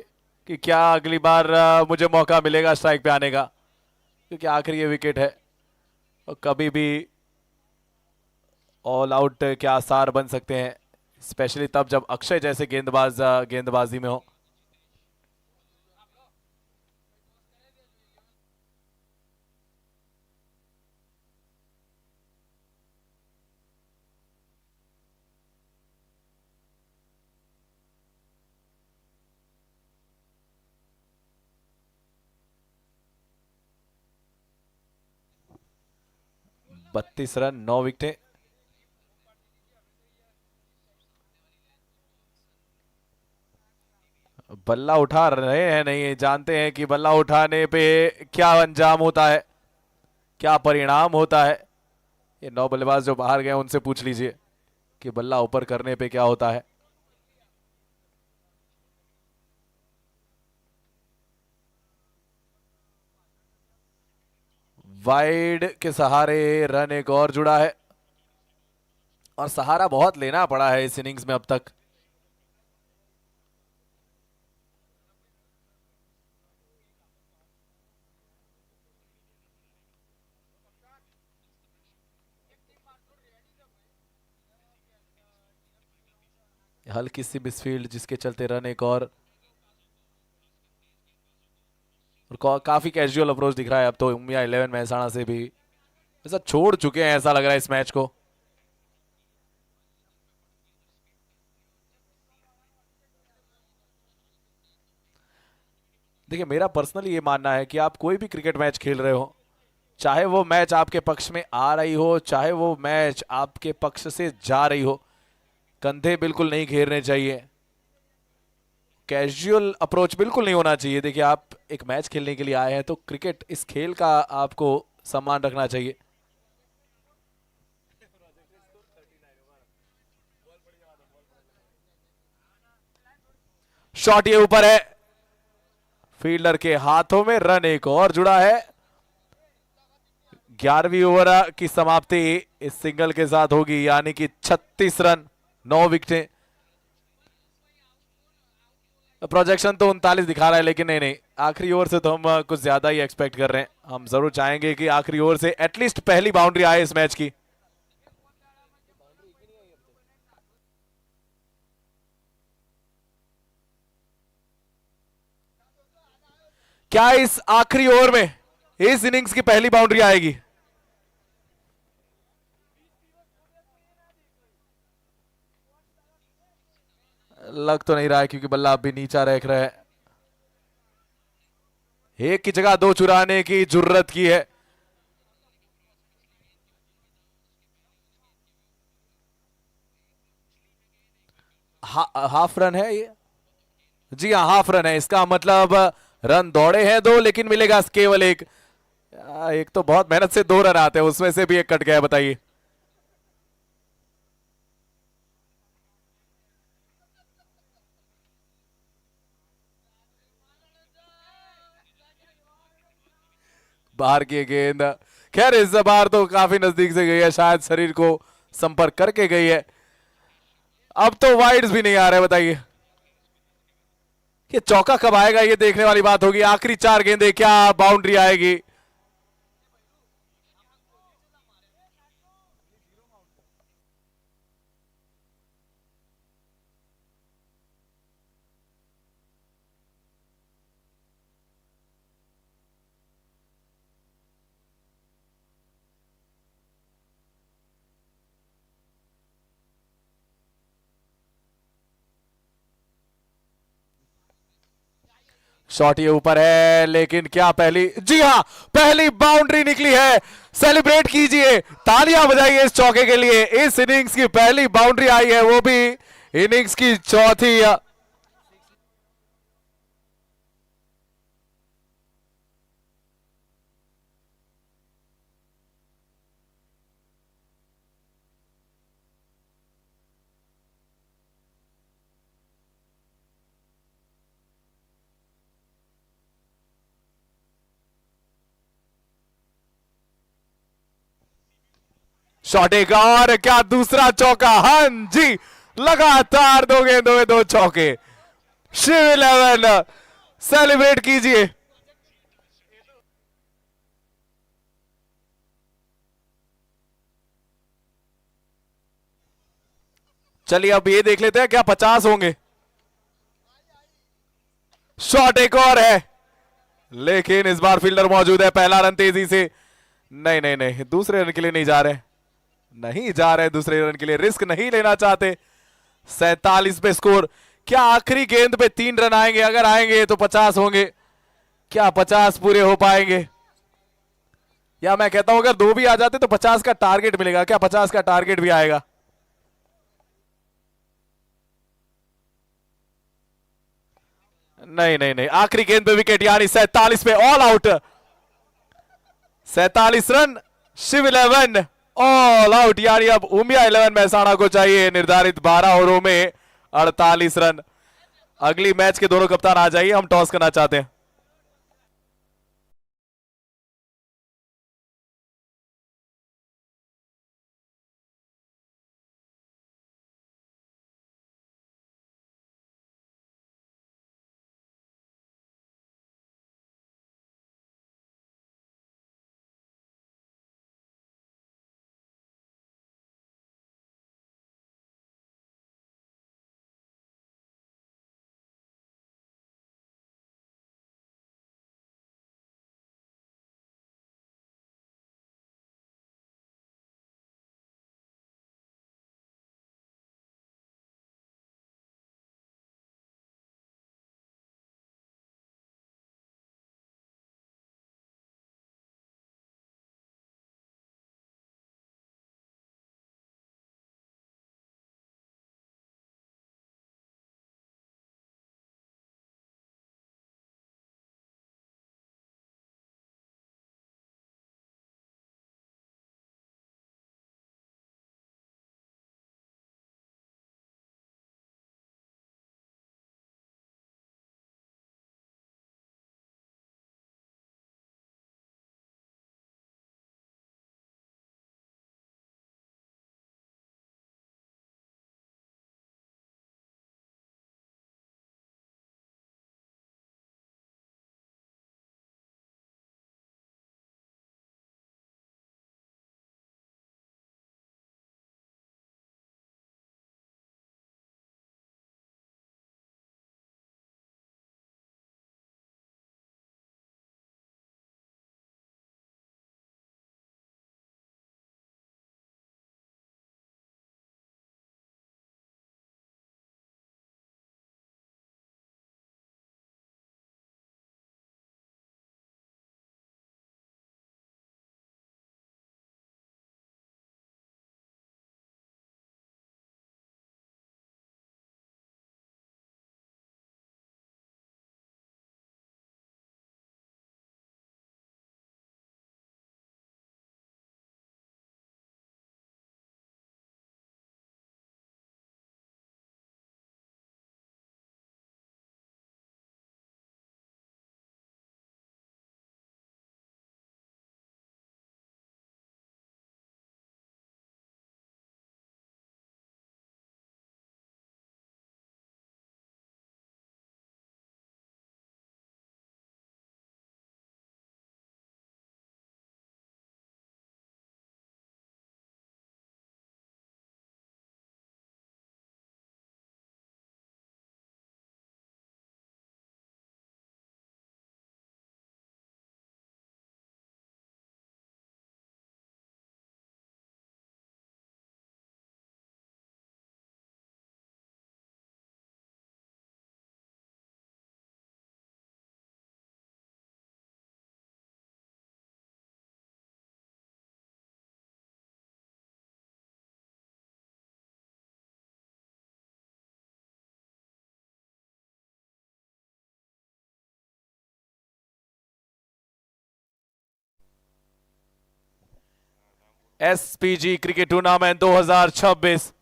कि क्या अगली बार मुझे मौका मिलेगा स्ट्राइक पे आने का, क्योंकि आखिर ये विकेट है और कभी भी ऑल आउट के आसार बन सकते हैं, स्पेशली तब जब अक्षय जैसे गेंदबाज गेंदबाजी में हो। बत्तीस रन 9 विकेटें। बल्ला उठा रहे हैं, नहीं जानते हैं कि बल्ला उठाने पे क्या अंजाम होता है, क्या परिणाम होता है। ये 9 बल्लेबाज जो बाहर गए उनसे पूछ लीजिए कि बल्ला ऊपर करने पे क्या होता है। वाइड के सहारे रन एक और जुड़ा है, और सहारा बहुत लेना पड़ा है इस इनिंग्स में अब तक। हल्की सी मिसफील्ड जिसके चलते रन एक और काफी कैजुअल अप्रोच दिख रहा है अब तो उमिया 11 महसाणा से भी, ऐसा छोड़ चुके हैं ऐसा लग रहा है इस मैच को। देखिए मेरा पर्सनली ये मानना है कि आप कोई भी क्रिकेट मैच खेल रहे हो, चाहे वो मैच आपके पक्ष में आ रही हो चाहे वो मैच आपके पक्ष से जा रही हो, कंधे बिल्कुल नहीं घेरने चाहिए, कैजुअल अप्रोच बिल्कुल नहीं होना चाहिए। देखिए आप एक मैच खेलने के लिए आए हैं तो क्रिकेट इस खेल का आपको सम्मान रखना चाहिए। शॉट ये ऊपर है, फील्डर के हाथों में, रन एक और जुड़ा है। 11वीं ओवर की समाप्ति इस सिंगल के साथ होगी, यानी कि 36 रन 9 विकेटें। प्रोजेक्शन तो 39 दिखा रहा है, लेकिन नहीं नहीं, आखिरी ओवर से तो हम कुछ ज्यादा ही एक्सपेक्ट कर रहे हैं। हम जरूर चाहेंगे कि आखिरी ओवर से एटलीस्ट पहली बाउंड्री आए इस मैच की। क्या इस आखिरी ओवर में इस इनिंग्स की पहली बाउंड्री आएगी? लग तो नहीं रहा है, क्योंकि बल्ला अब भी नीचा रख रहा है। एक की जगह दो चुराने की जुर्रत की है। हाफ रन है ये, जी हाँ हाफ रन है, इसका मतलब रन दौड़े हैं दो लेकिन मिलेगा केवल एक। एक तो बहुत मेहनत से 2 रन आते हैं, उसमें से भी एक कट गया, बताइए। बाहर की गेंद, खैर इस बार तो काफी नजदीक से गई है, शायद शरीर को संपर्क करके गई है। अब तो वाइड्स भी नहीं आ रहे, बताइए कि चौका कब आएगा, ये देखने वाली बात होगी। आखिरी 4 गेंदे, क्या बाउंड्री आएगी? शॉट ये ऊपर है, लेकिन क्या पहली, जी हाँ पहली बाउंड्री निकली है। सेलिब्रेट कीजिए, तालियां बजाइए इस चौके के लिए। इस इनिंग्स की पहली बाउंड्री आई है, वो भी इनिंग्स की चौथी। शॉट एक और, क्या दूसरा चौका? हाँ जी, लगातार 2 गेंदों में 2 चौके। शिव 11 सेलिब्रेट कीजिए। चलिए अब ये देख लेते हैं क्या 50 होंगे। शॉट एक और है, लेकिन इस बार फील्डर मौजूद है। पहला रन तेजी से, नहीं नहीं नहीं, दूसरे रन के लिए नहीं जा रहे, नहीं जा रहे दूसरे रन के लिए, रिस्क नहीं लेना चाहते। 47 पे स्कोर। क्या आखिरी गेंद पे 3 रन आएंगे? अगर आएंगे तो 50 होंगे। क्या 50 पूरे हो पाएंगे? या मैं कहता हूं अगर 2 भी आ जाते तो 50 का टारगेट मिलेगा। क्या 50 का टारगेट भी आएगा? नहीं नहीं नहीं, आखिरी गेंद पे विकेट, यानी 47 पे all out. 47 run, Shiv 11 all out, यानी अब उमिया 11 महसाणा को चाहिए निर्धारित 12 ओवरों में 48 रन। अगली मैच के दोनों कप्तान आ जाइए, हम टॉस करना चाहते हैं। एसपीजी क्रिकेट टूर्नामेंट 2026,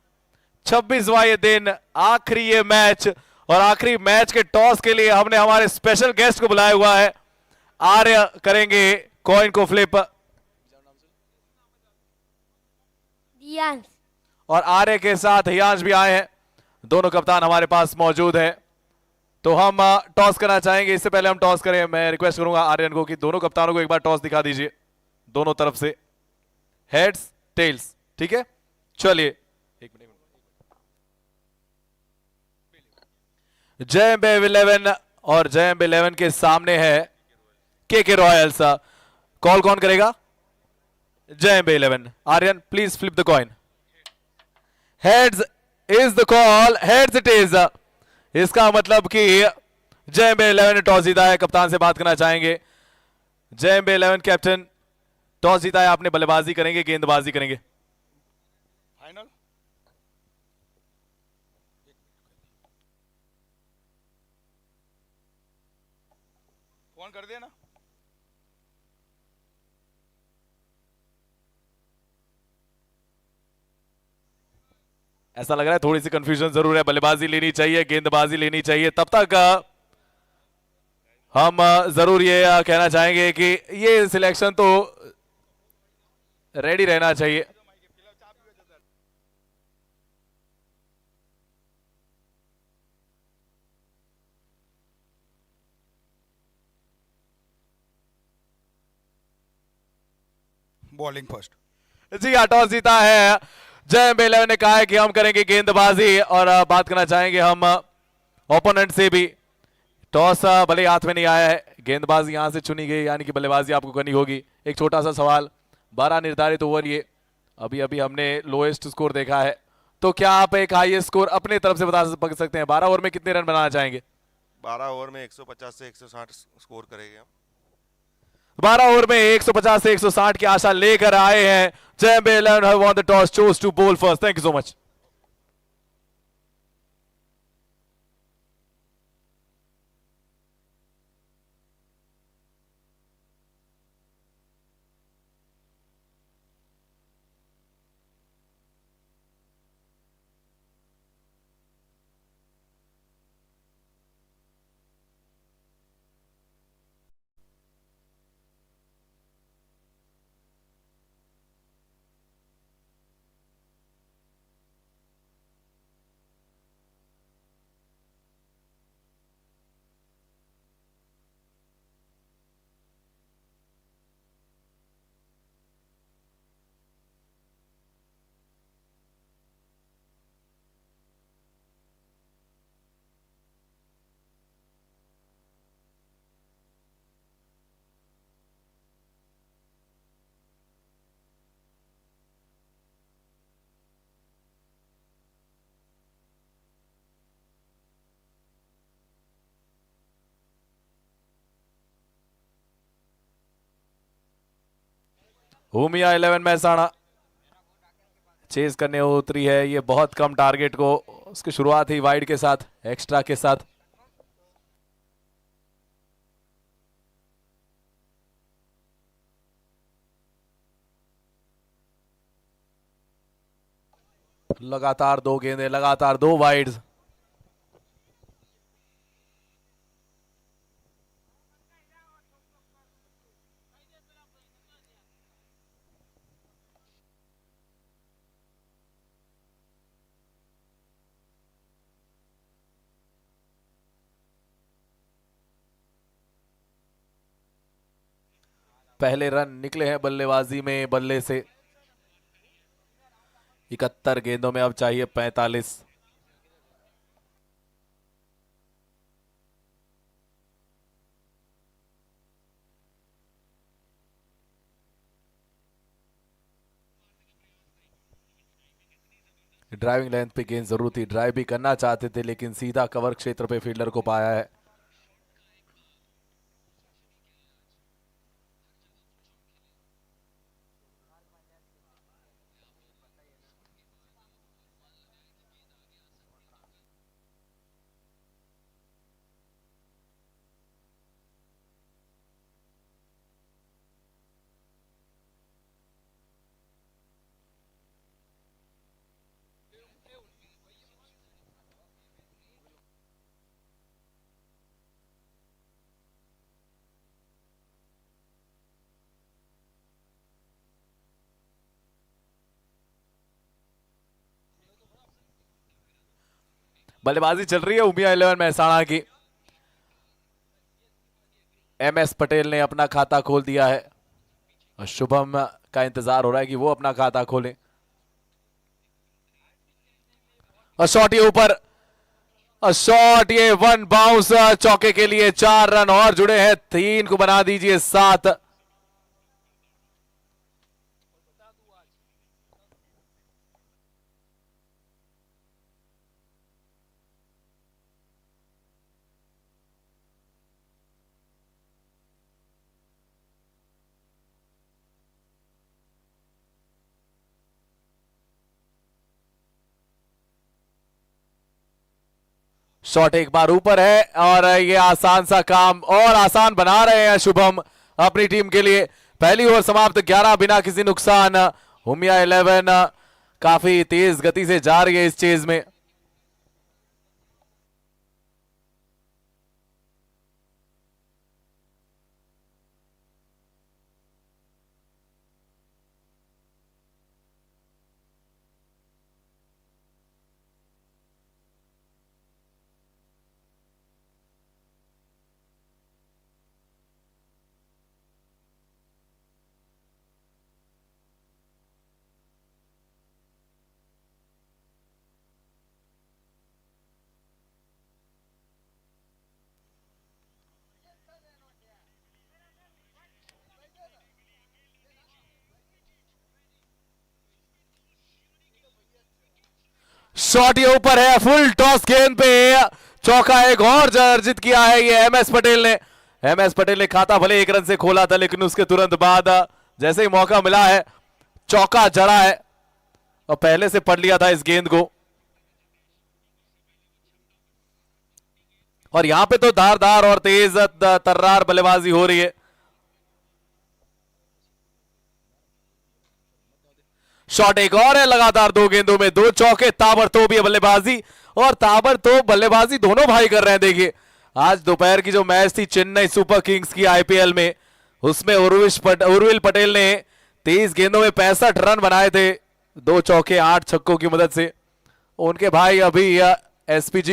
26वां ये दिन, आखिरी ये मैच, और आखिरी मैच के टॉस के लिए हमने हमारे स्पेशल गेस्ट को बुलाया हुआ है। आर्य करेंगे कॉइन को फ्लिप। यस। और आर्य के साथ हियांश भी आए हैं। दोनों कप्तान हमारे पास मौजूद है। तो हम टॉस करना चाहेंगे। इससे पहले हम टॉस करें, मैं रिक्वेस्ट करूंगा आर्यन को कि दोनों कप्तानों को एक बार टॉस दिखा दीजिए, दोनों तरफ से, हेड्स टेल्स। ठीक है, चलिए। एक मिनट। जय बेव 11 और जय बेव 11 के सामने है के रॉयल्स। कॉल कौन करेगा? जय बेव 11। Aryan please flip the coin. Heads is the call, heads it is. इसका मतलब कि जय बेव 11 ने टॉस जीता है। कप्तान से बात करना चाहेंगे। जय बेव 11 कैप्टन, टॉस जीता है आपने, बल्लेबाजी करेंगे गेंदबाजी करेंगे? फाइनल। फोन कर दिया ना। ऐसा लग रहा है थोड़ी सी कंफ्यूजन जरूर है। बल्लेबाजी लेनी चाहिए, गेंदबाजी लेनी चाहिए? तब तक हम जरूर ये कहना चाहेंगे कि ये सिलेक्शन तो रेडी रहना चाहिए। Bowling first. जी हाँ, टॉस जीता है जय बेव ने। कहा है कि हम करेंगे गेंदबाजी। और बात करना चाहेंगे हम ओपोनेंट से भी। टॉस भले हाथ में नहीं आया है, गेंदबाजी यहां से चुनी गई, यानी कि बल्लेबाजी आपको करनी होगी। एक छोटा सा सवाल, 12 निर्धारित ओवर, ये अभी अभी हमने लोएस्ट स्कोर देखा है, तो क्या आप एक हाईएस्ट स्कोर अपने तरफ से बता सकते हैं? 12 ओवर में कितने रन बनाना चाहेंगे? 12 ओवर में 150 से 160 स्कोर करेंगे हम। 12 ओवर में 150 से 160 की आशा लेकर आए हैं। जय बेव 11 have won the toss, chose to bowl first. Thank you so much. Bhumiya 11 Mehsana chase करने उतरी है। ये बहुत कम टारगेट को, उसकी शुरुआत ही वाइड के साथ, एक्स्ट्रा के साथ। लगातार 2 गेंदें, लगातार 2 वाइड्स। पहले रन निकले हैं बल्लेबाजी में बल्ले से। 71 गेंदों में अब चाहिए 45। ड्राइविंग लेंथ पे गेंद जरूर थी, ड्राइव भी करना चाहते थे, लेकिन सीधा कवर क्षेत्र पे फील्डर को पाया है। बल्लेबाजी चल रही है उमिया 11 महसाणा की। MS पटेल ने अपना खाता खोल दिया है और शुभम का इंतजार हो रहा है कि वो अपना खाता खोले। और शॉट ये ऊपर, और शॉट ये 1 बाउंस चौके के लिए। 4 रन और जुड़े हैं, 3 को बना दीजिए 7। शॉट एक बार ऊपर है और ये आसान सा काम और आसान बना रहे हैं शुभम अपनी टीम के लिए। पहली ओवर समाप्त, 11 बिना किसी नुकसान। उमिया 11 काफी तेज गति से जा रही है इस चेज में। शॉट ये ऊपर है, फुल टॉस गेंद पे चौका एक और अर्जित किया है ये MS पटेल ने। MS पटेल ने खाता भले 1 रन से खोला था, लेकिन उसके तुरंत बाद जैसे ही मौका मिला है चौका जड़ा है और पहले से पढ़ लिया था इस गेंद को। और यहां पे तो धारदार और तेज तर्रार बल्लेबाजी हो रही है। शॉट एक और है, लगातार 2 गेंदों में 2 चौके। ताबड़तोड़ ये बल्लेबाजी और ताबड़तोड़ बल्लेबाजी दोनों भाई कर रहे हैं। देखिए आज दोपहर की जो मैच थी चेन्नई सुपर किंग्स की IPL में, उसमें उर्विल पटेल ने 23 गेंदों में 65 रन बनाए थे, 2 चौके 8 छक्कों की मदद से। उनके भाई अभी SPG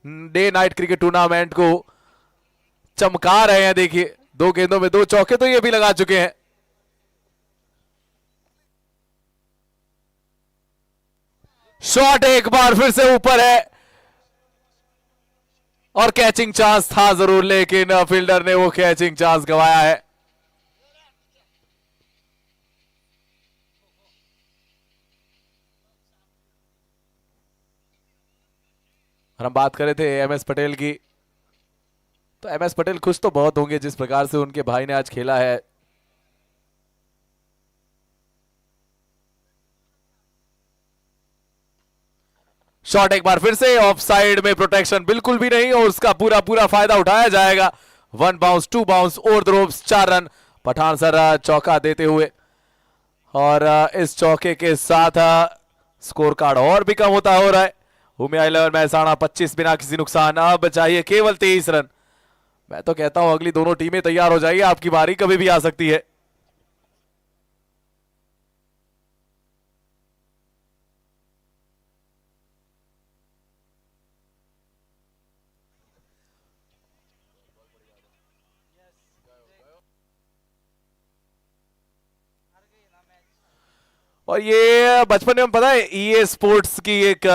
day night cricket tournament को चमका रहे हैं। देखिए 2 गेंदों में 2 चौके तो ये भी लगा चुके हैं। शॉट एक बार फिर से ऊपर है और कैचिंग चांस था जरूर, लेकिन फील्डर ने वो कैचिंग चांस गंवाया है। और हम बात कर रहे थे MS पटेल की, तो MS पटेल खुश तो बहुत होंगे जिस प्रकार से उनके भाई ने आज खेला है। शॉट एक बार फिर से ऑफ साइड में, प्रोटेक्शन बिल्कुल भी नहीं और उसका पूरा पूरा फायदा उठाया जाएगा। 1 बाउंस 2 बाउंस और द्रोब्स 4 रन पठान सर चौका देते हुए। और इस चौके के साथ स्कोर कार्ड और भी कम होता हो रहा है। उमिया 11 महसाणा 25 बिना किसी नुकसान, अब चाहिए केवल 23 रन। मैं तो कहता हूं अगली दोनों टीमें तैयार हो जाइए, आपकी बारी कभी भी आ सकती है। और ये बचपन में हम पता है EA स्पोर्ट्स की एक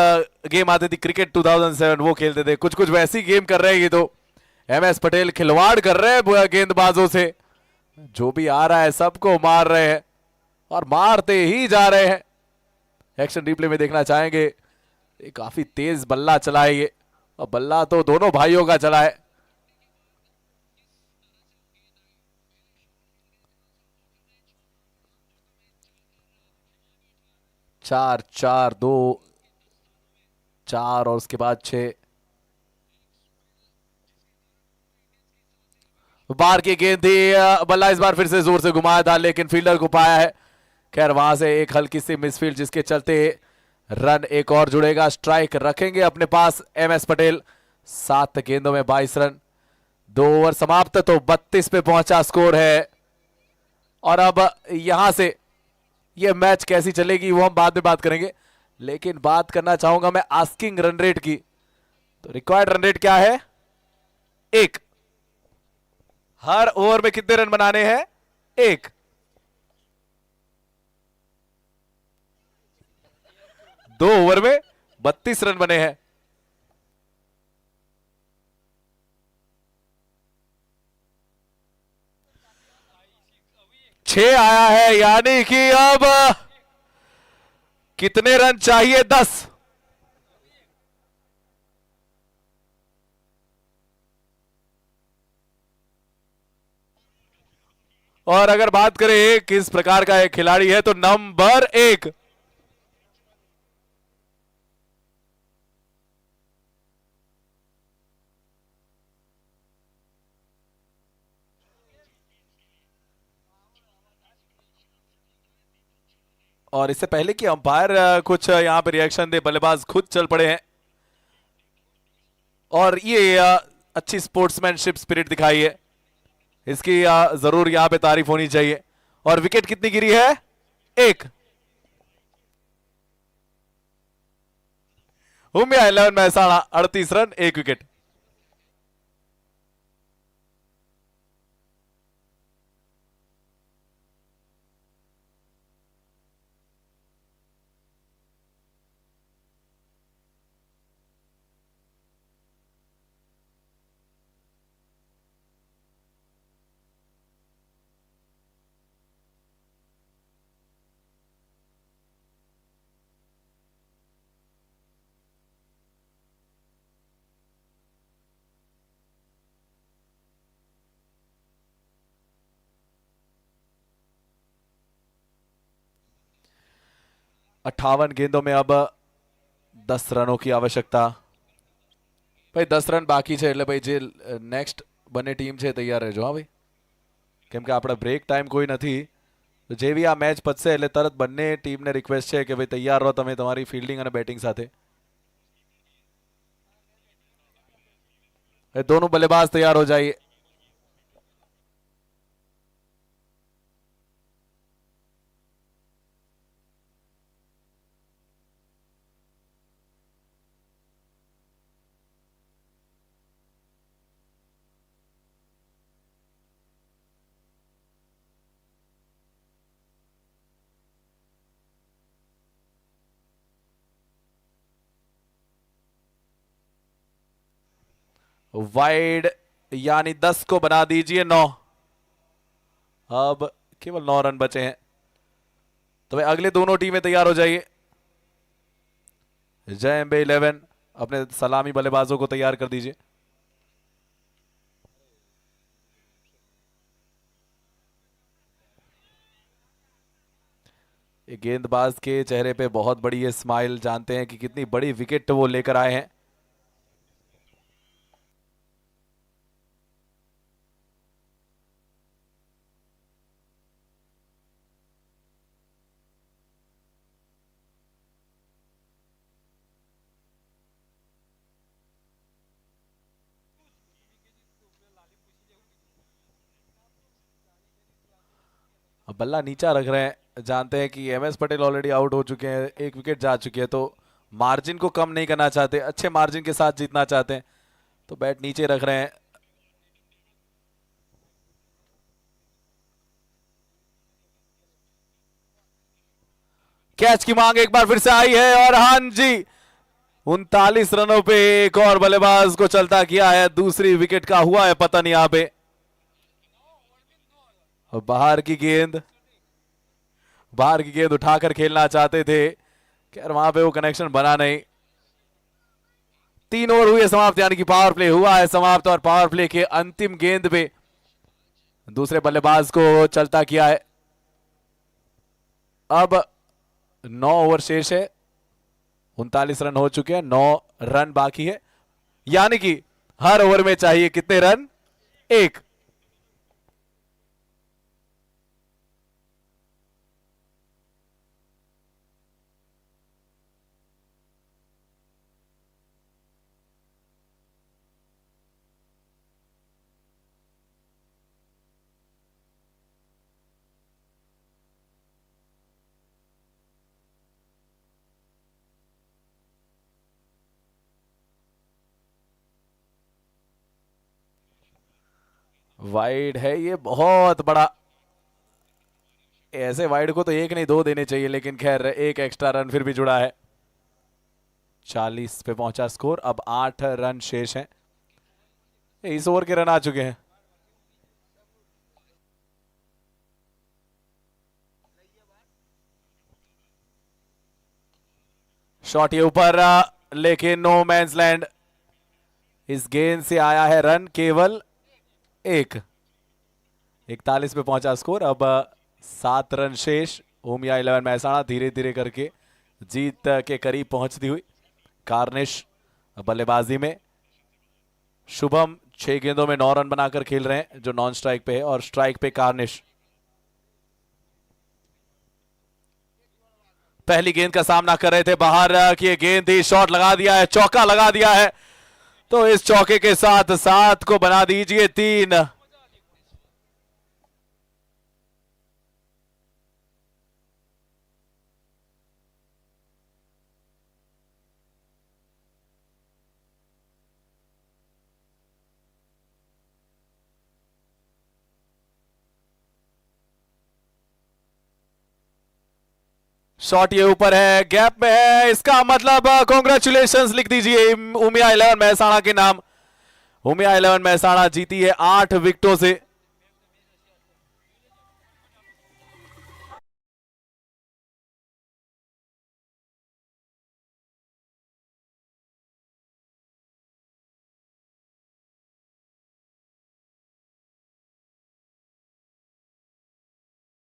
गेम आती थी क्रिकेट 2007, वो खेलते थे। कुछ कुछ वैसी गेम कर रहे हैं ये तो। MS पटेल खिलवाड़ कर रहे हैं गेंदबाजों से, जो भी आ रहा है सबको मार रहे हैं और मारते ही जा रहे हैं। एक्शन रिप्ले में देखना चाहेंगे, ये काफी तेज बल्ला चला है ये, और बल्ला तो दोनों भाइयों का चला है। चार 4 2 4 और उसके बाद 6 बार की गेंद थी, बल्ला इस बार फिर से जोर से घुमाया था लेकिन फील्डर को पाया है। खैर वहां से एक हल्की सी मिसफील्ड जिसके चलते रन एक और जुड़ेगा। स्ट्राइक रखेंगे अपने पास MS पटेल। 7 गेंदों में 22 रन, 2 ओवर समाप्त, तो 32 पे पहुंचा स्कोर है। और अब यहां से ये मैच कैसी चलेगी वो हम बाद में बात करेंगे, लेकिन बात करना चाहूंगा मैं आस्किंग रन रेट की। तो रिक्वायर्ड रन रेट क्या है? 1। हर ओवर में कितने रन बनाने हैं? 1। दो ओवर में 32 रन बने हैं। छह आया है, यानी कि अब कितने रन चाहिए? 10। और अगर बात करें किस प्रकार का एक खिलाड़ी है, तो नंबर 1। और इससे पहले कि अंपायर कुछ यहां पे रिएक्शन दे, बल्लेबाज खुद चल पड़े हैं और ये अच्छी स्पोर्ट्समैनशिप स्पिरिट दिखाई है। इसकी जरूर यहां पे तारीफ होनी चाहिए। और विकेट कितनी गिरी है? 1। Umiya 11 Mehsana 38 run 1 wicket. अट्ठावन गेंदों में अब 10 रनों की आवश्यकता। भाई 10 रन बाकी है એટલે ભાઈ જે નેક્સ્ટ બને ટીમ છે તૈયાર રહેજો હા ભાઈ, કેમ કે આપણે બ્રેક ટાઈમ કોઈ નથી। તો જેવી આ મેચ પતશે એટલે તરત બંને ટીમને રિક્વેસ્ટ છે કે ભાઈ તૈયાર રહો તમે તમારી ફિલ્ડિંગ અને બેટિંગ સાથે। એ दोनों बल्लेबाज तैयार हो जाइए। वाइड यानी 10 को बना दीजिए 9। अब केवल 9 रन बचे हैं, तो भाई अगले दोनों टीमें तैयार हो जाइए। जय एम्बे 11 अपने सलामी बल्लेबाजों को तैयार कर दीजिए। गेंदबाज के चेहरे पे बहुत बड़ी ये स्माइल, जानते हैं कि कितनी बड़ी विकेट वो लेकर आए हैं। अब बल्ला नीचा रख रहे हैं, जानते हैं कि एमएस पटेल ऑलरेडी आउट हो चुके हैं, एक विकेट जा चुकी है, तो मार्जिन को कम नहीं करना चाहते, अच्छे मार्जिन के साथ जीतना चाहते हैं, तो बैट नीचे रख रहे हैं। कैच की मांग एक बार फिर से आई है और हाँ जी 39 रनों पे एक और बल्लेबाज को चलता किया है। दूसरी विकेट का हुआ है पतन यहां पे। और बाहर की गेंद उठाकर खेलना चाहते थे, खैर वहां पे वो कनेक्शन बना नहीं। 3 ओवर हुए समाप्त, यानी कि पावर प्ले हुआ है समाप्त और पावर प्ले के अंतिम गेंद पे दूसरे बल्लेबाज को चलता किया है। अब 9 ओवर शेष है, 39 रन हो चुके हैं, 9 रन बाकी है, यानी कि हर ओवर में चाहिए कितने रन? 1। वाइड है ये, बहुत बड़ा। ऐसे वाइड को तो एक नहीं 2 देने चाहिए, लेकिन खैर एक एक्स्ट्रा रन फिर भी जुड़ा है। 40 पे पहुंचा स्कोर, अब 8 रन शेष हैं। इस ओवर के रन आ चुके हैं। शॉट ये ऊपर, लेकिन नो मैंस लैंड। इस गेंद से आया है रन केवल 1। 41 पे पहुंचा स्कोर, अब 7 रन शेष। उमिया 11 महसाणा धीरे धीरे करके जीत के करीब पहुंचती हुई। कार्निश बल्लेबाजी में, शुभम 6 गेंदों में 9 रन बनाकर खेल रहे हैं, जो नॉन स्ट्राइक पे है, और स्ट्राइक पे कार्निश। पहली गेंद का सामना कर रहे थे, बाहर की ये गेंद थी, शॉट लगा दिया है, चौका लगा दिया है। तो इस चौके के साथ 7 को बना दीजिए 3। शॉट ये ऊपर है, गैप में है, इसका मतलब कॉन्ग्रेचुलेशंस लिख दीजिए उमिया 11 महसाणा के नाम। उमिया 11 महसाणा जीती है 8 विकेटों से।